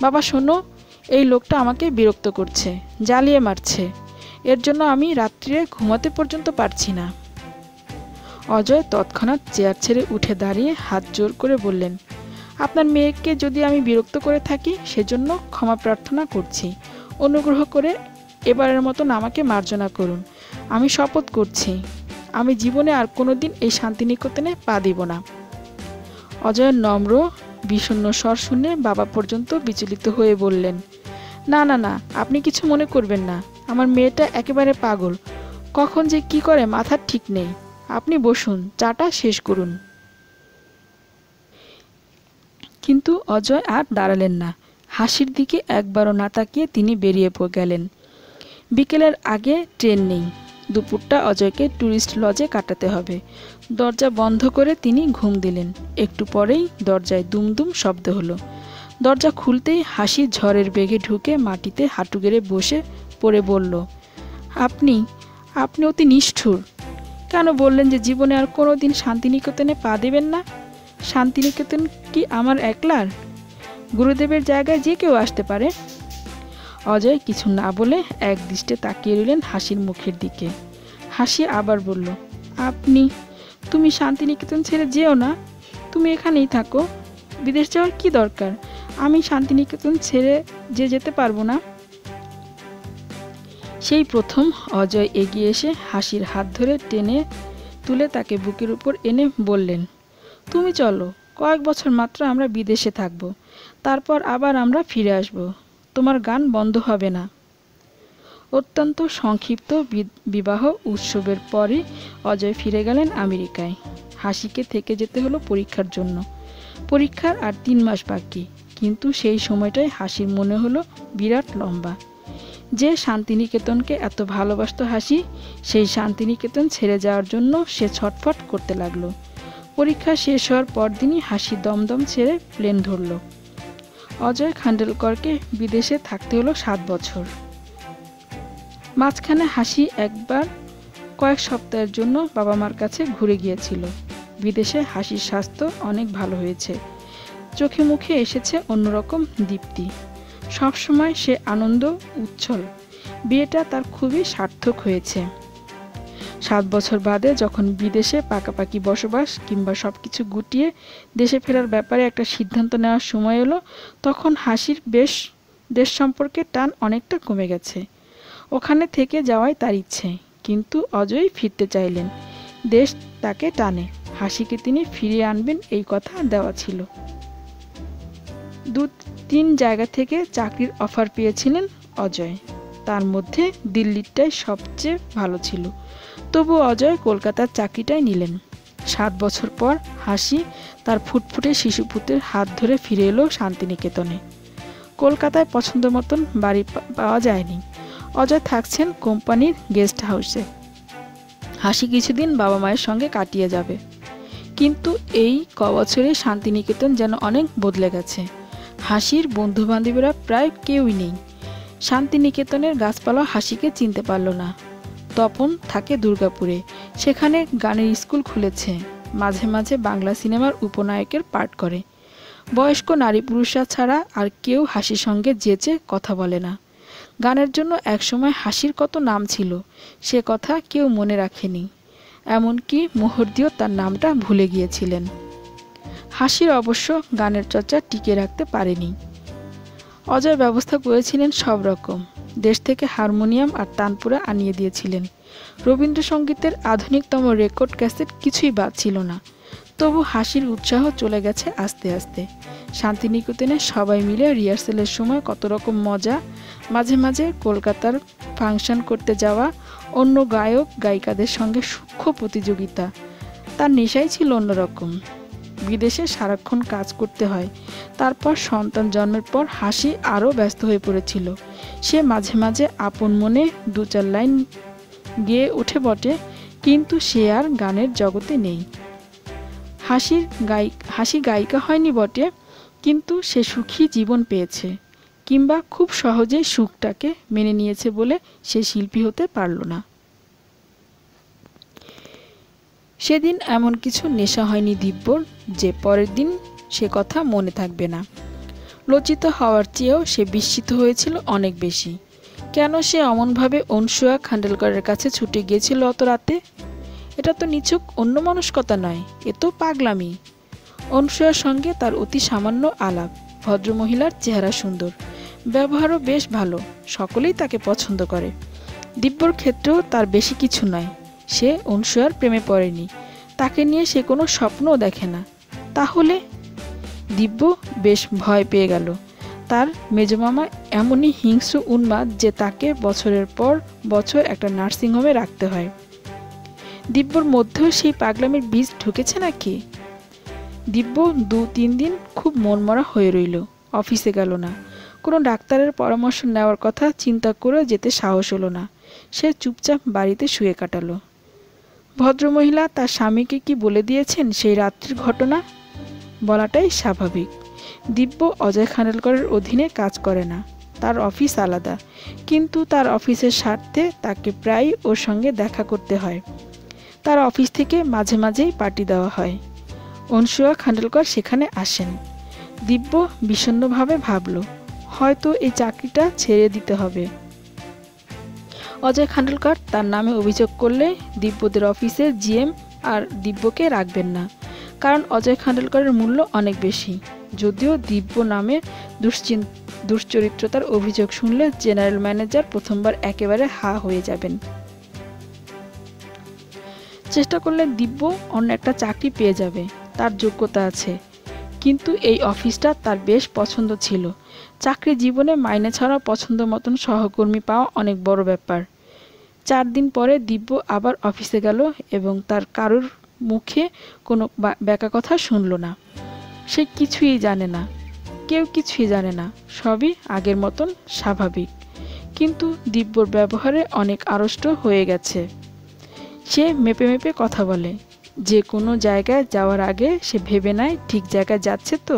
বাবা শোনো, এই লোকটা আমাকে বিরক্ত করছে, জ্বালিয়ে মারছে। এর জন্য আমি রাত্রিরে ঘুমাতে পর্যন্ত পারছি না। অজয় তৎক্ষণাৎ চেয়ার ছেড়ে উঠে দাঁড়িয়ে হাত জোর করে বললেন, আপনার মেয়েকে যদি আমি বিরক্ত করে থাকি সেজন্য ক্ষমা প্রার্থনা করছি। অনুগ্রহ করে এবারের মতন আমাকে মার্জনা করুন। আমি শপথ করছি আমি জীবনে আর কোনোদিন এই শান্তিনিকেতনে পা দিব না। অজয়ের নম্র বিষণ্ণ স্বর শুনে বাবা পর্যন্ত বিচলিত হয়ে বললেন, না না না, আপনি কিছু মনে করবেন না। আমার মেয়েটা একেবারে পাগল, কখন যে কি করে মাথার ঠিক নেই। আপনি বসুন, চাটা শেষ করুন। কিন্তু অজয় আর দাঁড়ালেন না। হাসির দিকে একবারও না তাকিয়ে তিনি বেরিয়ে গেলেন। বিকেলের আগে ট্রেন নেই। দুপুরটা অজয়কে ট্যুরিস্ট লজে কাটাতে হবে। দরজা বন্ধ করে তিনি ঘুম দিলেন। একটু পরেই দরজায় দুমদুম শব্দ হলো। দরজা খুলতেই হাসি ঝড়ের বেগে ঢুকে মাটিতে হাঁটু গেড়ে বসে পড়ে বলল, আপনি আপনি অতি নিষ্ঠুর। কেন বললেন যে জীবনে আর কোনো দিন শান্তিনিকেতনে পা দেবেন না? শান্তিনিকেতন কি আমার একলার? গুরুদেবের জায়গায় যে কেউ আসতে পারে। অজয় কিছু না বলে একদৃষ্টে তাকিয়ে রইলেন হাসির মুখের দিকে। হাসি আবার বলল, তুমি শান্তিনিকেতন ছেড়ে যেও না, তুমি এখানেই থাকো। বিদেশ যাওয়ার কি দরকার? আমি শান্তিনিকেতন ছেড়ে যেতে পারবো না। সেই প্রথম অজয় এগিয়ে এসে হাসির হাত ধরে টেনে তুলে তাকে বুকের উপর এনে বললেন, তুমি চলো, কয়েক বছর মাত্র আমরা বিদেশে থাকবো, তারপর আবার আমরা ফিরে আসব। তোমার গান বন্ধ হবে না। অত্যন্ত সংক্ষিপ্ত বিবাহ উৎসবের পরই অজয় ফিরে গেলেন আমেরিকায়। হাসিকে থেকে যেতে হলো পরীক্ষার জন্য। পরীক্ষার আর 3 মাস বাকি, কিন্তু সেই সময়টাই হাসির মনে হলো বিরাট লম্বা। যে শান্তিনিকেতনকে এত ভালোবাসত হাসি, সেই শান্তিনিকেতন ছেড়ে যাওয়ার জন্য সে ছটফট করতে লাগলো। পরীক্ষা শেষ হওয়ার পরদিনই হাসি দমদম ছেড়ে প্লেন ধরল। অজয় খান্ডেলকরকে বিদেশে থাকতে হলো 7 বছর। মাঝখানে হাসি একবার কয়েক সপ্তাহের জন্য বাবা মার কাছে ঘুরে গিয়েছিল। বিদেশে হাসির স্বাস্থ্য অনেক ভালো হয়েছে। চোখে মুখে এসেছে অন্যরকম দীপ্তি। সবসময় সে আনন্দ উচ্ছল। বিয়েটা তার খুবই সার্থক হয়েছে। 7 বছর বাদে যখন বিদেশে পাকাপাকি বসবাস কিংবা সবকিছু গুটিয়ে দেশে ফেরার ব্যাপারে একটা সিদ্ধান্ত নেওয়ার সময় এলো, তখন হাসির দেশ সম্পর্কে টান অনেকটা কমে গেছে। ওখানে থেকে যাওয়াই তার ইচ্ছে, কিন্তু অজয় ফিরতে চাইলেন। দেশ তাকে টানে। হাসিকে তিনি ফিরিয়ে আনবেন এই কথা দেওয়া ছিল। 2-3 জায়গা থেকে চাকরির অফার পেয়েছিলেন অজয়, তার মধ্যে দিল্লিরটাই সবচেয়ে ভালো ছিল। তবু অজয় কলকাতার চাকরিটাই নিলেন। 7 বছর পর হাসি তার ফুটফুটে শিশুপুত্রের হাত ধরে ফিরে এলো শান্তিনিকেতনে। কলকাতায় পছন্দ মতন বাড়ি পাওয়া যায়নি। অজয় থাকছেন কোম্পানির গেস্ট হাউসে। হাসি কিছুদিন বাবা মায়ের সঙ্গে কাটিয়ে যাবে। কিন্তু এই কবছরে শান্তিনিকেতন যেন অনেক বদলে গেছে। হাসির বন্ধুবান্ধবীরা প্রায় কেউই নেই। শান্তিনিকেতনের গাছপালা হাসিকে চিনতে পারল না। তপন থাকে দুর্গাপুরে, সেখানে গানের স্কুল খুলেছে। মাঝে মাঝে বাংলা সিনেমার উপনায়কের পাঠ করে। বয়স্ক নারী পুরুষরা ছাড়া আর কেউ হাসির সঙ্গে যেচে কথা বলে না। গানের জন্য একসময় হাসির কত নাম ছিল, সে কথা কেউ মনে রাখেনি। এমনকি মুহুর্দিও তার নামটা ভুলে গিয়েছিলেন। হাসির অবশ্য গানের চর্চা টিকে রাখতে পারেনি। অজয় ব্যবস্থা করেছিলেন সব রকম। দেশ থেকে হারমোনিয়াম আর তানপুরা আনিয়ে দিয়েছিলেন। রবীন্দ্রসঙ্গীতের আধুনিকতম রেকর্ড ক্যাসেট কিছুই বাদ ছিল না। তবু হাসির উৎসাহ চলে গেছে আস্তে আস্তে। শান্তিনিকেতনে সবাই মিলে রিহার্সেলের সময় কত রকম মজা, মাঝে মাঝে কলকাতার ফাংশন করতে যাওয়া, অন্য গায়ক গায়িকাদের সঙ্গে সূক্ষ্ম প্রতিযোগিতা। তার নেশাই ছিল অন্যরকম। বিদেশে সারাক্ষণ কাজ করতে হয়। তারপর সন্তান জন্মের পর হাসি আরও ব্যস্ত হয়ে পড়েছিল। সে মাঝে মাঝে আপন মনে 2-4 লাইন গেয়ে ওঠে বটে, কিন্তু সে আর গানের জগতে নেই। হাসি গায়িকা হয়নি বটে, কিন্তু সে সুখী জীবন পেয়েছে, কিংবা খুব সহজেই সুখটাকে মেনে নিয়েছে বলে সে শিল্পী হতে পারল না। সেদিন এমন কিছু নেশা হয়নি দিব্যর যে পরের দিন সে কথা মনে থাকবে না। লজ্জিত হওয়ার চেয়েও সে বিস্মিত হয়েছিল অনেক বেশি। কেন সে অমনভাবে অনসূয়া খান্ডেলকরের কাছে ছুটে গিয়েছিল অত রাতে? এটা তো নিছক অন্যমনস্কতা নয়, এ তো পাগলামি। অনসূয়ার সঙ্গে তার অতি সামান্য আলাপ। ভদ্রমহিলার চেহারা সুন্দর, ব্যবহারও বেশ ভালো, সকলেই তাকে পছন্দ করে। দিব্যর ক্ষেত্রেও তার বেশি কিছু নয়। সে অনসূয়ার প্রেমে পড়েনি, তাকে নিয়ে সে কোনো স্বপ্নও দেখে না। তাহলে দিব্য বেশ ভয় পেয়ে গেল। তার মেজমামা এমনই হিংস্র উন্মাদ যে তাকে বছরের পর বছর একটা নার্সিংহোমে রাখতে হয়। দিব্যর মধ্যেও সেই পাগলামির বীজ ঢুকেছে নাকি? দিব্য 2-3 দিন খুব মনমরা হয়ে রইল, অফিসে গেল না। কোনো ডাক্তারের পরামর্শ নেওয়ার কথা চিন্তা করে যেতে সাহস হলো না। সে চুপচাপ বাড়িতে শুয়ে কাটালো। ভদ্রমহিলা তার স্বামীকে কি বলে দিয়েছেন সেই রাত্রির ঘটনা? বলাটাই স্বাভাবিক। দিব্য অজয় খান্ডেলকরের অধীনে কাজ করে না, তার অফিস আলাদা, কিন্তু তার অফিসের স্বার্থে তাকে প্রায়ই ওর সঙ্গে দেখা করতে হয়। তার অফিস থেকে মাঝে মাঝেই পার্টি দেওয়া হয়। অনসূয়া খান্ডেলকর সেখানে আসেন। দিব্য বিষণ্ণভাবে ভাবল, হয়তো এই চাকরিটা ছেড়ে দিতে হবে। অজয় খান্ডেলকর তার নামে অভিযোগ করলে দিব্যদের অফিসের জিএম আর দিব্যকে রাখবেন না, কারণ অজয় খান্ডেলকরের মূল্য অনেক বেশি। যদিও দিব্য নামে দুশ্চরিত্রতার অভিযোগ শুনলে জেনারেল ম্যানেজার প্রথমবার একেবারে হা হয়ে যাবেন। চেষ্টা করলে দিব্য অন্য একটা চাকরি পেয়ে যাবে, তার যোগ্যতা আছে। কিন্তু এই অফিসটা তার বেশ পছন্দ ছিল। চাকরি জীবনে মাইনে ছাড়া পছন্দ মতন সহকর্মী পাওয়া অনেক বড় ব্যাপার। 4 দিন পরে দিব্য আবার অফিসে গেল এবং তার কারোর মুখে কোনো ব্যাকা কথা শুনল না। সে কিছুই জানে না, কেউ কিছুই জানে না, সবই আগের মতন স্বাভাবিক। কিন্তু দিব্যর ব্যবহারে অনেক আড়ষ্ট হয়ে গেছে। সে মেপে মেপে কথা বলে। যে কোনো জায়গায় যাওয়ার আগে সে ভেবে নেয় ঠিক জায়গায় যাচ্ছে তো।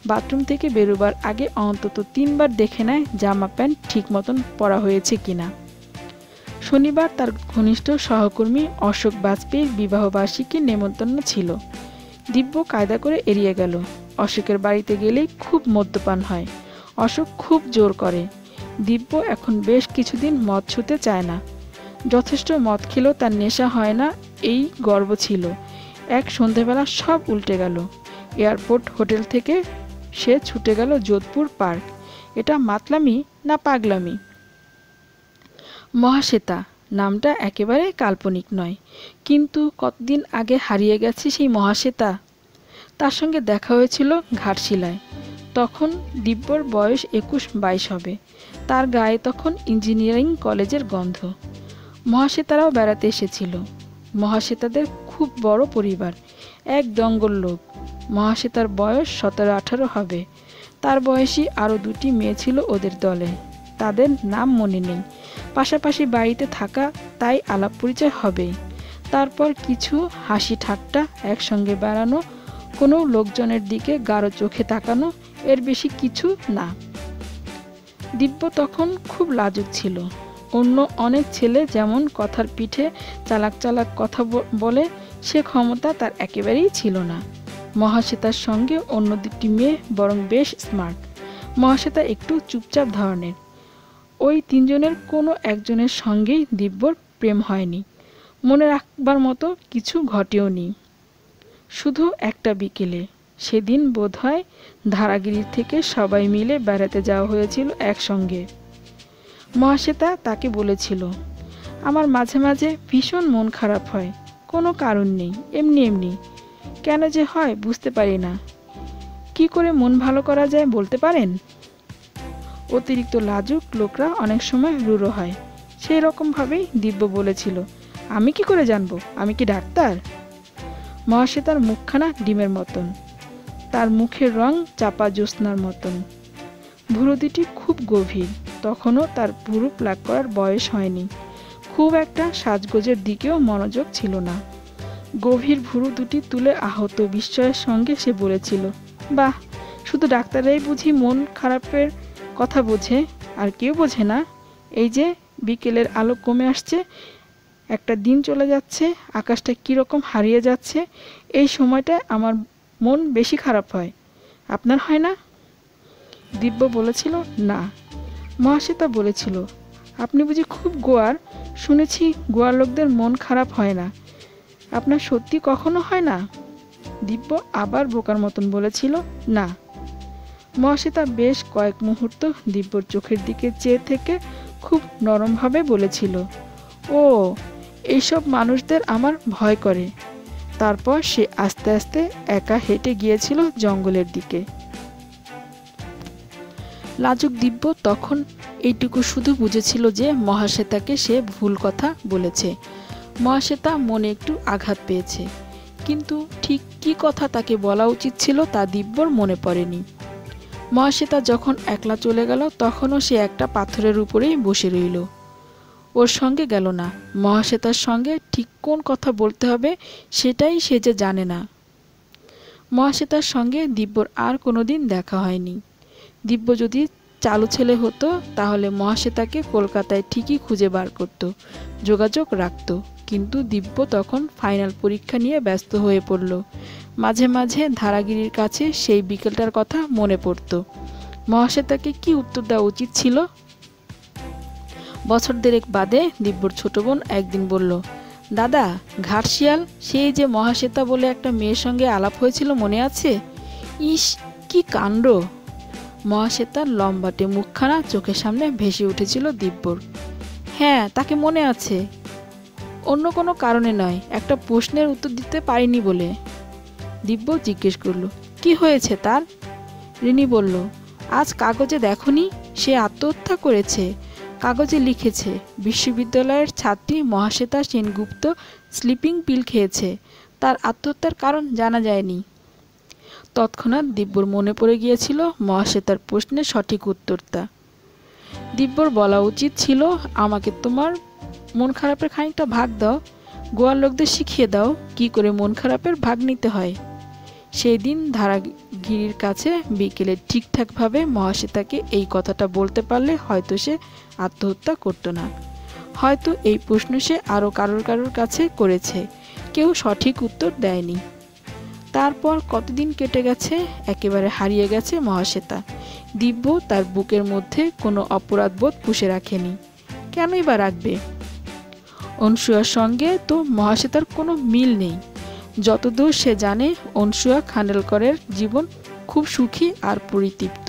বাথরুম থেকে বেরোবার আগে অন্তত 3 বার দেখে নেয় জামা প্যান্ট ঠিক মতন পরা হয়েছে কিনা। শনিবার তার ঘনিষ্ঠ সহকর্মী অশোক বাজপেয়ীর বিবাহবার্ষিকীর নেমন্তন্ন ছিল। দিব্য কায়দা করে এড়িয়ে গেল। অশোকের বাড়িতে গেলেই খুব মদ্যপান হয়। অশোক খুব জোর করে। দিব্য এখন বেশ কিছুদিন মদ ছুঁতে চায় না। যথেষ্ট মদ খেলেও তার নেশা হয় না, এই গর্ব ছিল। এক সন্ধেবেলা সব উল্টে গেল। এয়ারপোর্ট হোটেল থেকে সে ছুটে গেল যোধপুর পার্ক। এটা মাতলামি না পাগলামি? মহাশ্বেতা নামটা একেবারে কাল্পনিক নয়, কিন্তু কতদিন আগে হারিয়ে গেছে সেই মহাশ্বেতা। তার সঙ্গে দেখা হয়েছিল ঘাটশিলায়। তখন দিব্যর বয়স 21-22 হবে। তার গায়ে তখন ইঞ্জিনিয়ারিং কলেজের গন্ধ। মহাশ্বেতারাও বেড়াতে এসেছিল। মহাশ্বেতাদের খুব বড় পরিবার, এক দঙ্গল লোক। মহাশ্বেতার বয়স 17-18 হবে। তার বয়সী আরও 2টি মেয়ে ছিল ওদের দলে, তাদের নাম মনে নেই। পাশাপাশি বাড়িতে থাকা, তাই আলাপ পরিচয় হবেই। তারপর কিছু হাসি ঠাট্টা, একসঙ্গে বেড়ানো, কোনো লোকজনের দিকে গাঢ় চোখে তাকানো, এর বেশি কিছু না। দিব্য তখন খুব লাজুক ছিল। অন্য অনেক ছেলে যেমন কথার পিঠে চালাক চালাক কথা বলে, সে ক্ষমতা তার একেবারেই ছিল না। মহাশ্বেতার সঙ্গে অন্য 2টি মেয়ে বরং বেশ স্মার্ট। মহাশ্বেতা একটু চুপচাপ ধরনের। ওই 3 জনের কোনো একজনের সঙ্গেই দিব্যর প্রেম হয়নি। মনে রাখবার মতো কিছু ঘটেও নি। শুধু একটা বিকেলে, সেদিন বোধহয় ধারাগিরির থেকে সবাই মিলে বেড়াতে যাওয়া হয়েছিল একসঙ্গে। মহাশ্বেতা তাকে বলেছিল, আমার মাঝে মাঝে ভীষণ মন খারাপ হয়, কোনো কারণ নেই, এমনি এমনি। কেন যে হয় বুঝতে পারি না। কি করে মন ভালো করা যায় বলতে পারেন? অতিরিক্ত লাজুক লোকরা অনেক সময় রূঢ় হয়। সেই রকমভাবেই দিব্য বলেছিল, আমি কি করে জানবো? আমি কি ডাক্তার? মহাশ্বেতার মুখখানা ডিমের মতন, তার মুখের রং চাপা জ্যোৎস্নার মতন। ভুরু দুটি খুব গভীর। তখনও তার ভুরু প্লাক করার বয়স হয়নি। খুব একটা সাজগোজের দিকেও মনোযোগ ছিল না। গভীর ভুরু দুটি তুলে আহত বিস্ময়ের সঙ্গে সে বলেছিল, বাহ, শুধু ডাক্তাররাই বুঝি মন খারাপের কথা বোঝে, আর কেউ বোঝে না? এই যে বিকেলের আলো কমে আসছে, একটা দিন চলে যাচ্ছে, আকাশটা কীরকম হারিয়ে যাচ্ছে, এই সময়টায় আমার মন বেশি খারাপ হয়। আপনার হয় না? দিব্য বলেছিল, না। মহাশ্বেতা বলেছিল, আপনি বুঝি খুব গোয়ার? শুনেছি গোয়ার লোকদের মন খারাপ হয় না। আপনার সত্যি কখনো হয় না? দিব্য আবার বোকার মতন বলেছিল, না। মহাশ্বেতা বেশ কয়েক মুহূর্ত দিব্যর চোখের দিকে চেয়ে থেকে খুব নরমভাবে বলেছিল, ও, এইসব মানুষদের আমার ভয় করে। তারপর সে আস্তে আস্তে একা হেঁটে গিয়েছিল জঙ্গলের দিকে। লাজুক দিব্য তখন এইটুকু শুধু বুঝেছিল যে মহাশ্বেতাকে সে ভুল কথা বলেছে। মহাশ্বেতা মনে একটু আঘাত পেয়েছে, কিন্তু ঠিক কী কথা তাকে বলা উচিত ছিল তা দিব্যর মনে পড়েনি। মহাশ্বেতা যখন একলা চলে গেল তখনও সে একটা পাথরের উপরেই বসে রইল। ওর সঙ্গে গেল না। মহাশ্বেতার সঙ্গে ঠিক কোন কথা বলতে হবে সেটাই সে যে জানে না। মহাশ্বেতার সঙ্গে দিব্যর আর কোনোদিন দেখা হয়নি। দিব্য যদি চালু ছেলে হতো তাহলে মহাশ্বেতাকে কলকাতায় ঠিকই খুঁজে বার করত, যোগাযোগ রাখত। কিন্তু দিব্য তখন ফাইনাল পরীক্ষা নিয়ে ব্যস্ত হয়ে পড়ল। মাঝে মাঝে ধারাগিরির কাছে সেই বিকেলটার কথা মনে পড়ত। মহাশ্বেতাকে কি উত্তর দেওয়া উচিত ছিল? বছর দেড়েক বাদে দিব্যর ছোট বোন একদিন বলল, দাদা, ঘাটশিয়াল সেই যে মহাশ্বেতা বলে একটা মেয়ের সঙ্গে আলাপ হয়েছিল মনে আছে? ইস, কি কাণ্ড! মহাশ্বেতার লম্বাটে মুখখানা চোখের সামনে ভেসে উঠেছিল দিব্যর। হ্যাঁ, তাকে মনে আছে। অন্য কোনো কারণে নয়, একটা প্রশ্নের উত্তর দিতে পারিনি বলে। দিব্য জিজ্ঞেস করল, কি হয়েছে তার? রিনি বলল, আজ কাগজে দেখনি? সে আত্মহত্যা করেছে। কাগজে লিখেছে বিশ্ববিদ্যালয়ের ছাত্রী মহাশ্বেতা সেনগুপ্ত স্লিপিং পিল খেয়েছে। তার আত্মহত্যার কারণ জানা যায়নি। তৎক্ষণাৎ দিব্যর মনে পড়ে গিয়েছিল মহাশ্বেতার প্রশ্নের সঠিক উত্তরটা। দিব্যর বলা উচিত ছিল, আমাকে তোমার মন খারাপের খানিকটা ভাগ দাও, গোয়ার লোকদের শিখিয়ে দাও কি করে মন খারাপের ভাগ নিতে হয়। সেই দিন ধারাগিরির কাছে বিকেলে ঠিকঠাকভাবে মহাশ্বেতাকে এই কথাটা বলতে পারলে হয়তো সে আত্মহত্যা করতো না। হয়তো এই প্রশ্ন সে আরও কারোর কাছে করেছে, কেউ সঠিক উত্তর দেয়নি। তারপর কতদিন কেটে গেছে, একেবারে হারিয়ে গেছে মহাশ্বেতা। দিব্য তার বুকের মধ্যে কোনো অপরাধবোধ পুষে রাখেনি। কেনই বা রাখবে? অনসূয়ার সঙ্গে তো মহাশ্বেতার কোনো মিল নেই। যতদূর সে জানে অনসূয়া খান্ডেলকরের জীবন খুব সুখী আর পরিতৃপ্ত।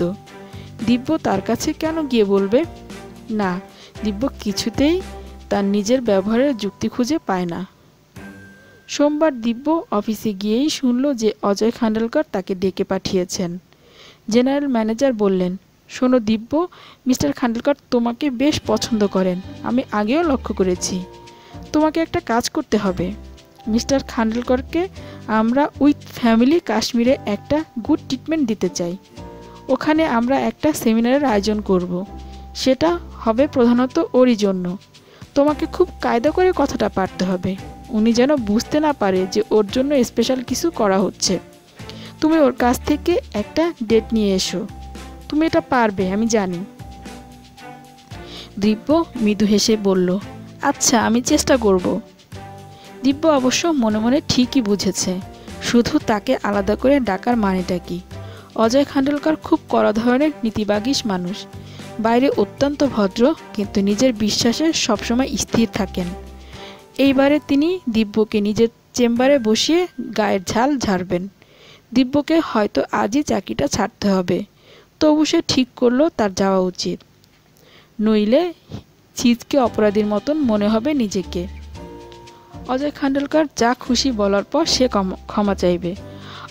দিব্য তার কাছে কেন গিয়ে বলবে? না, দিব্য কিছুতেই তার নিজের ব্যবহারের যুক্তি খুঁজে পায় না। সোমবার দিব্য অফিসে গিয়েই শুনল যে অজয় খান্ডেলকর তাকে ডেকে পাঠিয়েছেন। জেনারেল ম্যানেজার বললেন, শোনো দিব্য, মিস্টার খান্ডেলকর তোমাকে বেশ পছন্দ করেন, আমি আগেও লক্ষ্য করেছি। তোমাকে একটা কাজ করতে হবে। মিস্টার খান্ডেলকরকে আমরা উইথ ফ্যামিলি কাশ্মীরে একটা গুড ট্রিটমেন্ট দিতে চাই। ওখানে আমরা একটা সেমিনারের আয়োজন করব। সেটা হবে প্রধানত ওরই জন্য। তোমাকে খুব কায়দা করে কথাটা পারতে হবে, উনি যেন বুঝতে না পারে যে ওর জন্য স্পেশাল কিছু করা হচ্ছে। তুমি ওর কাছ থেকে একটা ডেট নিয়ে এসো। তুমি এটা পারবে, আমি জানি। দিব্য মৃদু হেসে বলল, আচ্ছা, আমি চেষ্টা করব। দিব্য অবশ্য মনে মনে ঠিকই বুঝেছে, শুধু তাকে আলাদা করে ডাকার মানেটা কি। অজয় খান্ডেলকর খুব কড়া ধরনের নীতিবাগীশ মানুষ। বাইরে অত্যন্ত ভদ্র, কিন্তু নিজের বিশ্বাসে সবসময় স্থির থাকেন। এইবারে তিনি দিব্যকে নিজের চেম্বারে বসিয়ে গায়ের ঝাল ঝাড়বেন। দিব্যকে হয়তো আজই চাকরিটা ছাড়তে হবে। তবু সে ঠিক করলো তার যাওয়া উচিত, নইলে ছিচকে অপরাধীর মতন মনে হবে নিজেকে। অজয় খান্ডেলকর যা খুশি বলার পর সে ক্ষমা চাইবে।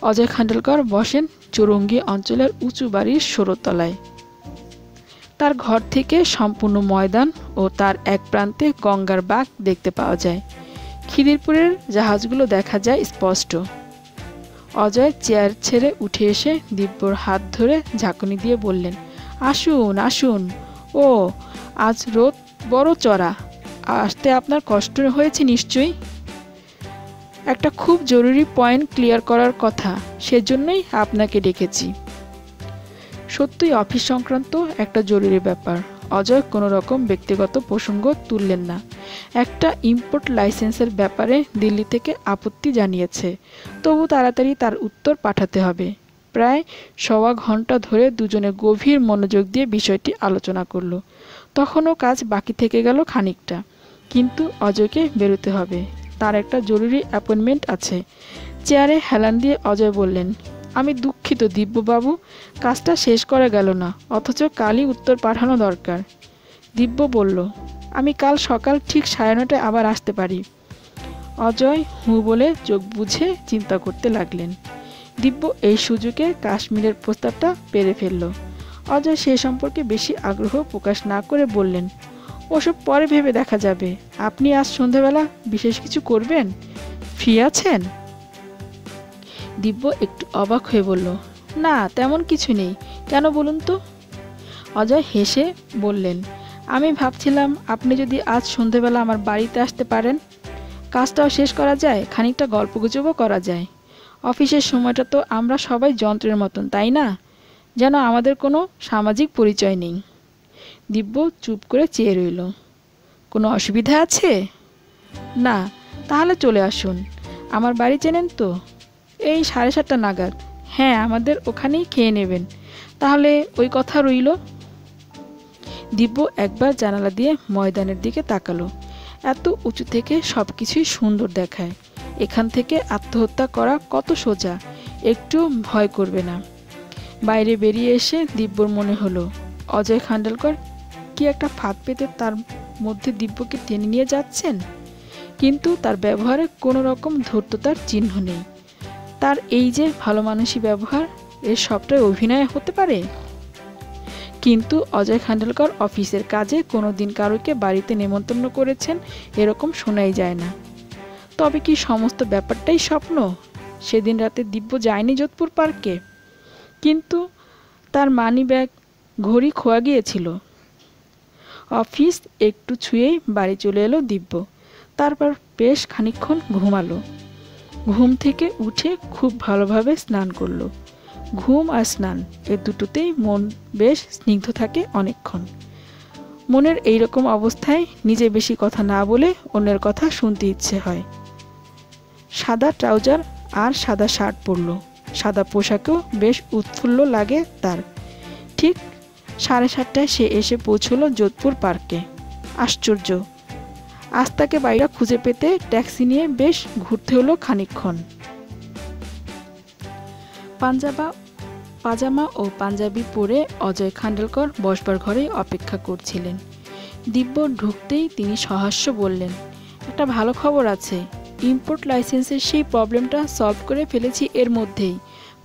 অজয় খান্ডেলকর বসেন চৌরঙ্গী অঞ্চলের উঁচু বাড়ির 16 তলায়। তার ঘর থেকে সম্পূর্ণ ময়দান ও তার এক প্রান্তে গঙ্গার বাঁক দেখতে পাওয়া যায়। খিদিরপুরের জাহাজগুলো দেখা যায় স্পষ্ট। অজয় চেয়ার ছেড়ে উঠে এসে দিব্যর হাত ধরে ঝাঁকুনি দিয়ে বললেন, আসুন আসুন। ও, আজ রোদ বড় চড়া, আসতে আপনার কষ্ট হয়েছে নিশ্চয়ই। একটা খুব জরুরি পয়েন্ট ক্লিয়ার করার কথা, সেজন্যই আপনাকে ডেকেছি। সত্যই অফিস সংক্রান্ত একটা জরুরি ব্যাপার। অজয় কোনো রকম ব্যক্তিগত প্রসঙ্গ তুললেন না। একটা ইম্পোর্ট লাইসেন্সের ব্যাপারে দিল্লি থেকে আপত্তি জানিয়েছে, তবু তাড়াতাড়ি তার উত্তর পাঠাতে হবে। প্রায় 1.25 ঘন্টা ধরে দুজনে গভীর মনোযোগ দিয়ে বিষয়টি আলোচনা করল। তখনও কাজ বাকি থেকে গেল খানিকটা, কিন্তু অজয়কে বেরোতে হবে, তার একটা জরুরি অ্যাপয়েন্টমেন্ট আছে। চেয়ারে হেলান দিয়ে অজয় বললেন, আমি দুঃখিত দিব্যবাবু, কাজটা শেষ করা গেল না, অথচ কালই উত্তর পাঠানো দরকার। দিব্য বলল, আমি কাল সকাল ঠিক 9:30টায় আবার আসতে পারি। অজয় হু বলে চোখ বুজে চিন্তা করতে লাগলেন। দিব্য এই সুযোগে কাশ্মীরের প্রস্তাবটা পেরে ফেলল। অজয় সে সম্পর্কে বেশি আগ্রহ প্রকাশ না করে বললেন, ওসব পরে ভেবে দেখা যাবে। আপনি আজ সন্ধ্যাবেলা বিশেষ কিছু করবেন? ফ্রি আছেন? দিব্য একটু অবাক হয়ে বলল, না তেমন কিছু নেই। কেন বলুন তো? অজয় হেসে বললেন, আমি ভাবছিলাম আপনি যদি আজ সন্ধ্যাবেলা আমার বাড়িতে আসতে পারেন, কাজটাও শেষ করা যায়, খানিকটা গল্পগুজবও করা যায়। অফিসের সময়টা তো আমরা সবাই যন্ত্রের মতন, তাই না? যেন আমাদের কোনো সামাজিক পরিচয় নেই। দিব্য চুপ করে চেয়ে রইল। কোনো অসুবিধা আছে? না। তাহলে চলে আসুন। আমার বাড়ি চেনেন তো? এই 7:30 নাগাদ। হ্যাঁ, আমাদের ওখানেই খেয়ে নেবেন। তাহলে ওই কথা রইল। দিব্য একবার জানালা দিয়ে ময়দানের দিকে তাকালো। এত উঁচু থেকে সব কিছুই সুন্দর দেখায়। এখান থেকে আত্মহত্যা করা কত সোজা, একটু ভয় করবে না। বাইরে বেরিয়ে এসে দিব্যর মনে হলো অজয় খান্ডেলকর কি একটা ফাঁদ পেতে তার মধ্যে দিব্যকে টেনে নিয়ে যাচ্ছেন। কিন্তু তার ব্যবহারে কোনো রকম ধূর্ততার চিহ্ন নেই। তার এই যে ভালো মানুষী ব্যবহার, এর সবটাই অভিনয় হতে পারে। কিন্তু অজয় খান্ডেলকর অফিসের কাজে কোনোদিন কারোকে বাড়িতে নেমন্তন্ন করেছেন এরকম শোনাই যায় না। তবে কি সমস্ত ব্যাপারটাই স্বপ্ন? সেদিন রাতে দিব্য যায়নি যোধপুর পার্কে, কিন্তু তার মানি ব্যাগ, ঘড়ি খোয়া গিয়েছিল। অফিস একটু ছুঁয়েই বাড়ি চলে এলো দিব্য। তারপর বেশ খানিকক্ষণ ঘুমালো। ঘুম থেকে উঠে খুব ভালোভাবে স্নান করলো। ঘুম আর স্নান এ দুটোতেই মন বেশ স্নিগ্ধ থাকে অনেকক্ষণ। মনের এইরকম অবস্থায় নিজে বেশি কথা না বলে অন্যের কথা শুনতে ইচ্ছে হয়। সাদা ট্রাউজার আর সাদা শার্ট পরল। সাদা পোশাকেও বেশ উৎফুল্ল লাগে তার। ঠিক 7:30টায় সে এসে পৌঁছলো যোধপুর পার্কে। আশ্চর্য, আজ তাকে বাইরে খুঁজে পেতে ট্যাক্সি নিয়ে বেশ ঘুরতে হলো খানিকক্ষণ। পাজামা ও পাঞ্জাবি পরে অজয় খান্ডেলকর বসবার ঘরেই অপেক্ষা করছিলেন। দিব্য ঢুকতেই তিনি সহাস্য বললেন, একটা ভালো খবর আছে। ইম্পোর্ট লাইসেন্সের সেই প্রবলেমটা সলভ করে ফেলেছি এর মধ্যেই।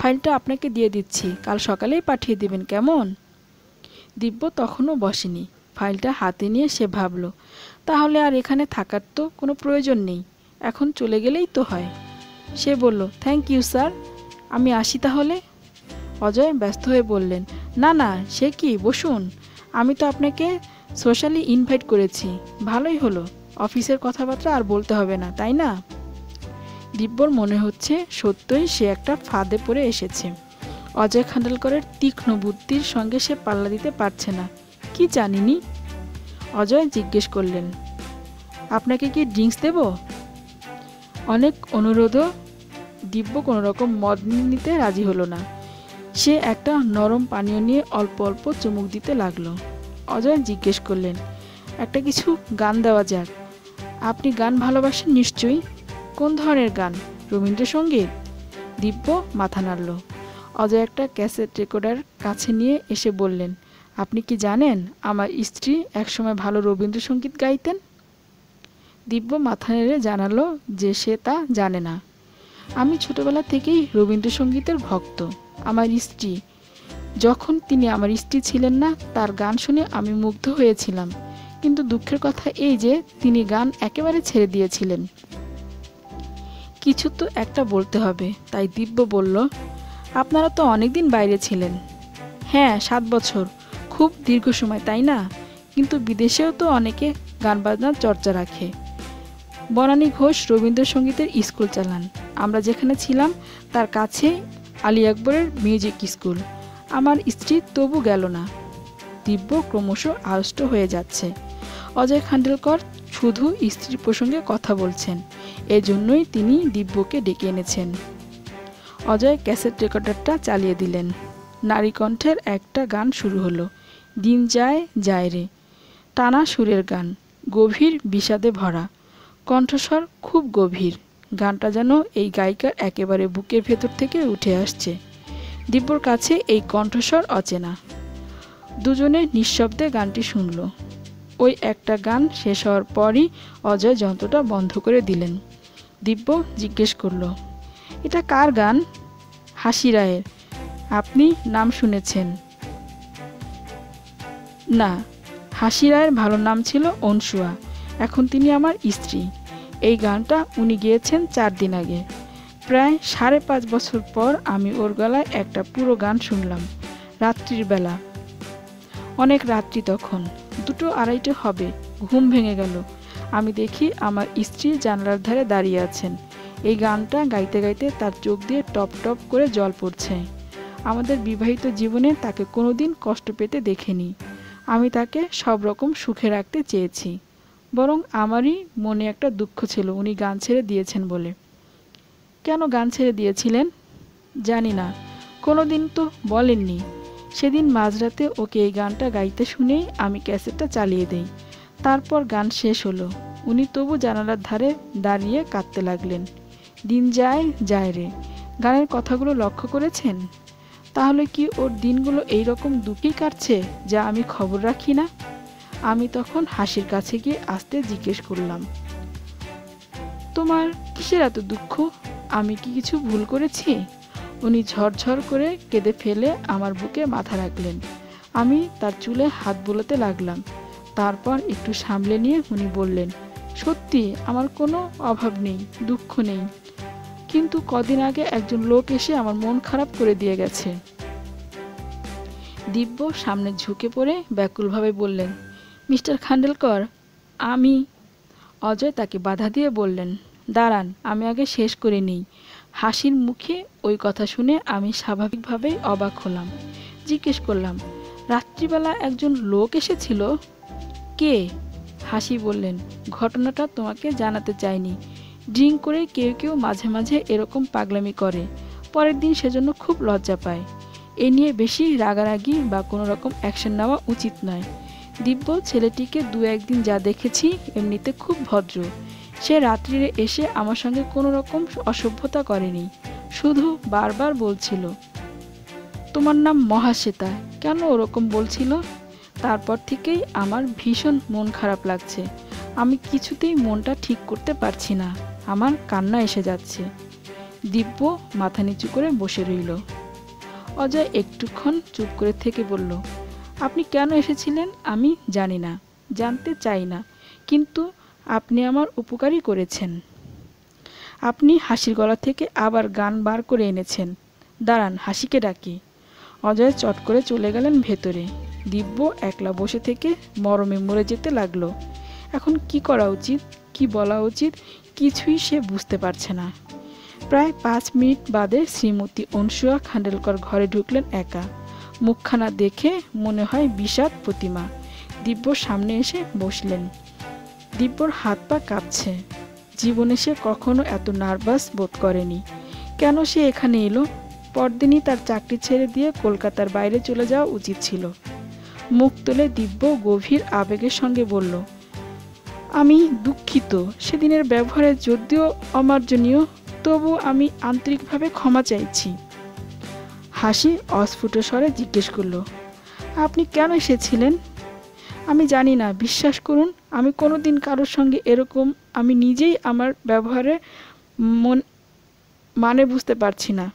ফাইলটা আপনাকে দিয়ে দিচ্ছি, কাল সকালেই পাঠিয়ে দেবেন, কেমন? দিব্য তখনও বসেনি। ফাইলটা হাতে নিয়ে সে ভাবল, তাহলে আর এখানে থাকার তো কোনো প্রয়োজন নেই, এখন চলে গেলেই তো হয়। সে বলল, থ্যাংক ইউ স্যার, আমি আসি তাহলে। অজয় ব্যস্ত হয়ে বললেন, না না, সে কি, বসুন। আমি তো আপনাকে সোশ্যালি ইনভাইট করেছি, ভালোই হলো। অফিসের কথাবার্তা আর বলতে হবে না, তাই না? দিব্যর মনে হচ্ছে সত্যই সে একটা ফাঁদে পড়ে এসেছে। অজয় খান্ডেলকরের তীক্ষ্ণ বুদ্ধির সঙ্গে সে পাল্লা দিতে পারছে না। কি জানিনি? অজয় জিজ্ঞেস করলেন, আপনাকে কি ড্রিঙ্কস দেব? অনেক অনুরোধও দিব্য কোনো রকম মদ নিতে রাজি হলো না। সে একটা নরম পানীয় নিয়ে অল্প অল্প চুমুক দিতে লাগলো। অজয় জিজ্ঞেস করলেন, একটা কিছু গান দেওয়া যাক। আপনি গান ভালোবাসেন নিশ্চয়ই। কোন ধরনের গান? রবীন্দ্রসঙ্গীত? দিব্য মাথা নাড়ল। অজয় একটা ক্যাসেট রেকর্ডার কাছে নিয়ে এসে বললেন, আপনি কি জানেন আমার স্ত্রী একসময় ভালো রবীন্দ্রসঙ্গীত গাইতেন? দিব্য মাথা নেড়ে জানালো যে সে তা জানে না। আমি ছোটবেলা থেকেই রবীন্দ্রসঙ্গীতের ভক্ত। আমার স্ত্রী, যখন তিনি আমার স্ত্রী ছিলেন না, তার গান শুনে আমি মুগ্ধ হয়েছিলাম। কিন্তু দুঃখের কথা এই যে তিনি গান একেবারে ছেড়ে দিয়েছিলেন। কিছু তো একটা বলতে হবে। তাই দিব্য বলল, আপনারা তো অনেকদিন বাইরে ছিলেন। হ্যাঁ, 7 বছর, খুব দীর্ঘ সময়, তাই না? কিন্তু বিদেশেও তো অনেকে গান বাজনার চর্চা রাখে। বনানী ঘোষ রবীন্দ্রসঙ্গীতের স্কুল চালান। আমরা যেখানে ছিলাম তার কাছে আলী আকবরের মিউজিক স্কুল। আমার স্ত্রী তবু গেল না। দিব্য ক্রমশ আড়ষ্ট হয়ে যাচ্ছে। অজয় খান্ডেলকর শুধু স্ত্রীর প্রসঙ্গে কথা বলছেন, এজন্যই তিনি দিব্যকে ডেকে এনেছেন। অজয় ক্যাসেট রেকর্ডারটা চালিয়ে দিলেন। নারী কণ্ঠের একটা গান শুরু হলো। দিন যায় যায় রে, টানা সুরের গান, গভীর বিষাদে ভরা, কণ্ঠস্বর খুব গভীর। গানটা যেন এই গায়িকার একেবারে বুকের ভেতর থেকে উঠে আসছে। দিব্যর কাছে এই কণ্ঠস্বর অচেনা। দুজনে নিঃশব্দে গানটি শুনল। ওই একটা গান শেষ হওয়ার পরই অজয় যন্ত্রটা বন্ধ করে দিলেন। দিব্য জিজ্ঞেস করলো, এটা কার গান? হাসি রায়ের। আপনি নাম শুনেছেন? না, হাসি রায়ের ভালো নাম ছিল অনসুয়া। এখন তিনি আমার স্ত্রী। এই গানটা উনি গেয়েছেন 4 দিন আগে। প্রায় 5.5 বছর পর আমি ওর গলায় একটা পুরো গান শুনলাম, রাত্রির বেলা। অনেক রাত্রি তখন, 2-2:30 হবে। ঘুম ভেঙে গেল। আমি দেখি আমার স্ত্রী জানালার ধারে দাঁড়িয়ে আছেন। এই গানটা গাইতে গাইতে তার চোখ দিয়ে টপ টপ করে জল পড়ছে। আমাদের বিবাহিত জীবনে তাকে কোনোদিন কষ্ট পেতে দেখিনি। আমি তাকে সব রকম সুখে রাখতে চেয়েছি। বরং আমারই মনে একটা দুঃখ ছিল উনি গান ছেড়ে দিয়েছেন বলে। কেন গান ছেড়ে দিয়েছিলেন? জানি না, কোনোদিন তো বলেননি। সেদিন মাঝরাতে ওকে এই গানটা গাইতে শুনেই আমি ক্যাসেটটা চালিয়ে দেই। তারপর গান শেষ হলো। উনি তবু জানালার ধারে দাঁড়িয়ে কাঁদতে লাগলেন। দিন যায় যায় রে। গানের কথাগুলো লক্ষ্য করেছেন? তাহলে কি ওর দিনগুলো এইরকম দুঃখেই কাটছে যা আমি খবর রাখি না? আমি তখন হাসির কাছে গিয়ে আস্তে জিজ্ঞেস করলাম, তোমার কিসের এত দুঃখ? আমি কি কিছু ভুল করেছি? উনি ঝরঝর করে কেঁদে ফেলে আমার বুকে মাথা রাখলেন। আমি তার চুলে হাত বোলাতে লাগলাম। তারপর একটু সামলে নিয়ে উনি বললেন, সত্যি আমার কোনো অভাব নেই, দুঃখ নেই। কিন্তু কদিন আগে একজন লোক এসে আমার মন খারাপ করে দিয়ে গেছে। দিব্য সামনে ঝুঁকে পড়ে ব্যাকুলভাবে বললেন, মিস্টার খান্ডেলকর, আমি। অজয় তাকে বাধা দিয়ে বললেন, দাঁড়ান, আমি আগে শেষ করে নিই। হাসির মুখে ওই কথা শুনে আমি স্বাভাবিকভাবেই অবাক হলাম। জিজ্ঞেস করলাম, রাত্রিবেলা একজন লোক এসেছিল? কে? হাসি বললেন, ঘটনাটা তোমাকে জানাতে চাইনি। ড্রিঙ্ক করে কেউ কেউ মাঝে মাঝে এরকম পাগলামি করে, পরের দিন সেজন্য খুব লজ্জা পায়। এ নিয়ে বেশি রাগারাগি বা কোনো রকম অ্যাকশন নেওয়া উচিত নয়। দিব্য ছেলেটিকে 2-1 দিন যা দেখেছি এমনিতে খুব ভদ্র। সে রাত্রিরে এসে আমার সঙ্গে কোনো রকম অসভ্যতা করেনি, শুধু বারবার বলছিল, তোমার নাম মহাশ্বেতা। কেন ওরকম বলছিল? তারপর থেকেই আমার ভীষণ মন খারাপ লাগছে। আমি কিছুতেই মনটা ঠিক করতে পারছি না। আমার কান্না এসে যাচ্ছে। দিব্য মাথা নিচু করে বসে রইল। অজয় একটুক্ষণ চুপ করে থেকে বলল, আপনি কেন এসেছিলেন আমি জানি না, জানতে চাই না, কিন্তু আপনি আমার উপকারই করেছেন। আপনি হাসির গলা থেকে আবার গান বার করে এনেছেন। দাঁড়ান, হাসিকে ডাকি। অজয় চট করে চলে গেলেন ভেতরে। দিব্য একলা বসে থেকে মরমে মরে যেতে লাগলো। এখন কি করা উচিত, কি বলা উচিত, কিছুই সে বুঝতে পারছে না। প্রায় 5 মিনিট বাদে শ্রীমতী অনসুয়া খান্ডেলকর ঘরে ঢুকলেন একা। মুখখানা দেখে মনে হয় বিষাদ প্রতিমা। দিব্য সামনে এসে বসলেন। দিব্যর হাত পা কাঁপছে। জীবনে সে কখনো এত নার্ভাস বোধ করেনি। কেন সে এখানে এলো? পরদিনই তার চাকরি ছেড়ে দিয়ে কলকাতার বাইরে চলে যাওয়া উচিত ছিল। মুখ তুলে দিব্য গভীর আবেগের সঙ্গে বলল, আমি দুঃখিত। সেদিনের ব্যবহারে যদিও অমার্জনীয়, তবু আমি আন্তরিকভাবে ক্ষমা চাইছি। হাসি অস্ফুট স্বরে জিজ্ঞেস করল, আপনি কেন এসেছিলেন? আমি জানি না, বিশ্বাস করুন, আমি কোনোদিন কারোর সঙ্গে এরকম, আমি নিজেই আমার ব্যবহারে মানে বুঝতে পারছি না।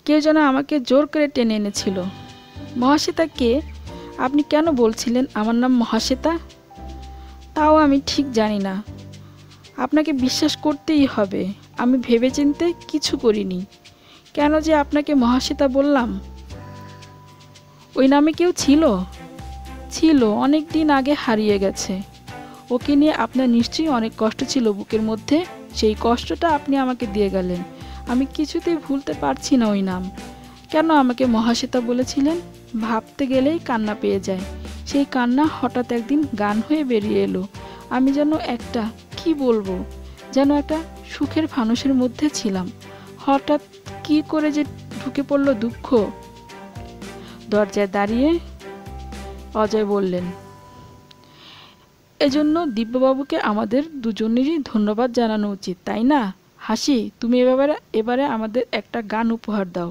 কেউ যেন আমাকে জোর করে টেনে এনেছিল। মহাশ্বেতা কে? আপনি কেন বলছিলেন আমার নাম মহাশ্বেতা? তাও আমি ঠিক জানি না। আপনাকে বিশ্বাস করতেই হবে। আমি ভেবেচিন্তে কিছু করিনি। কেন যে আপনাকে মহাশ্বেতা বললাম? ওই নামে কেউ ছিল? ছিল, অনেক দিন আগে হারিয়ে গেছে। ওকে নিয়ে আপনার নিশ্চয়ই অনেক কষ্ট ছিল বুকের মধ্যে। সেই কষ্টটা আপনি আমাকে দিয়ে গেলেন। আমি কিছুতেই ভুলতে পারছি না ওই নাম। কেন আমাকে মহাশ্বেতা বলেছিলেন? ভাবতে গেলেই কান্না পেয়ে যায়। সেই কান্না হঠাৎ একদিন গান হয়ে বেরিয়ে এলো। আমি যেন একটা, কি বলবো, যেন একটা সুখের ফানুসের মধ্যে ছিলাম। হঠাৎ কি করে যে ঢুকে পড়লো দুঃখ। দরজায় দাঁড়িয়ে অজয় বললেন, এজন্য দিব্যবাবুকে আমাদের দুজনেরই ধন্যবাদ জানানো উচিত, তাই না? হাসি, তুমি এবারে আমাদের একটা গান উপহার দাও।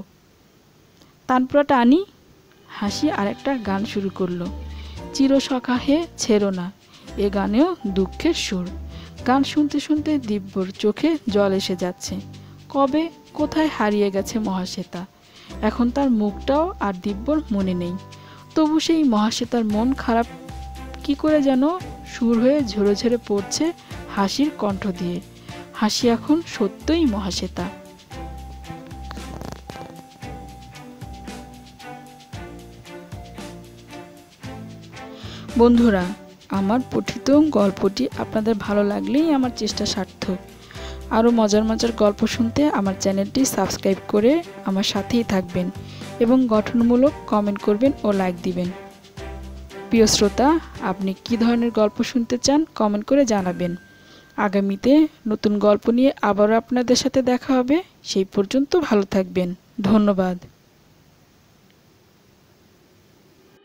তানপুরাটা আনি। হাসি আরেকটা গান শুরু করলো, চিরসখা হে ছেড়ো না। এ গানেও দুঃখের সুর। গান শুনতে শুনতে দিব্যর চোখে জল এসে যাচ্ছে। কবে কোথায় হারিয়ে গেছে মহাশ্বেতা। এখন তার মুখটাও আর দিব্যর মনে নেই। তবু সেই মহাশ্বেতার মন খারাপ কি করে যেন সুর হয়ে ঝরে ঝরে পড়ছে হাসির কণ্ঠ দিয়ে। হাসি এখন সত্যই মহাশ্বেতা। বন্ধুরা, আমার পঠিত গল্পটি আপনাদের ভালো লাগলেই আমার চেষ্টা সার্থক। আরও মজার মজার গল্প শুনতে আমার চ্যানেলটি সাবস্ক্রাইব করে আমার সাথেই থাকবেন এবং গঠনমূলক কমেন্ট করবেন ও লাইক দিবেন। প্রিয় শ্রোতা, আপনি কী ধরনের গল্প শুনতে চান কমেন্ট করে জানাবেন। আগামীতে নতুন গল্প নিয়ে আবারও আপনাদের সাথে দেখা হবে। সেই পর্যন্ত ভালো থাকবেন। ধন্যবাদ।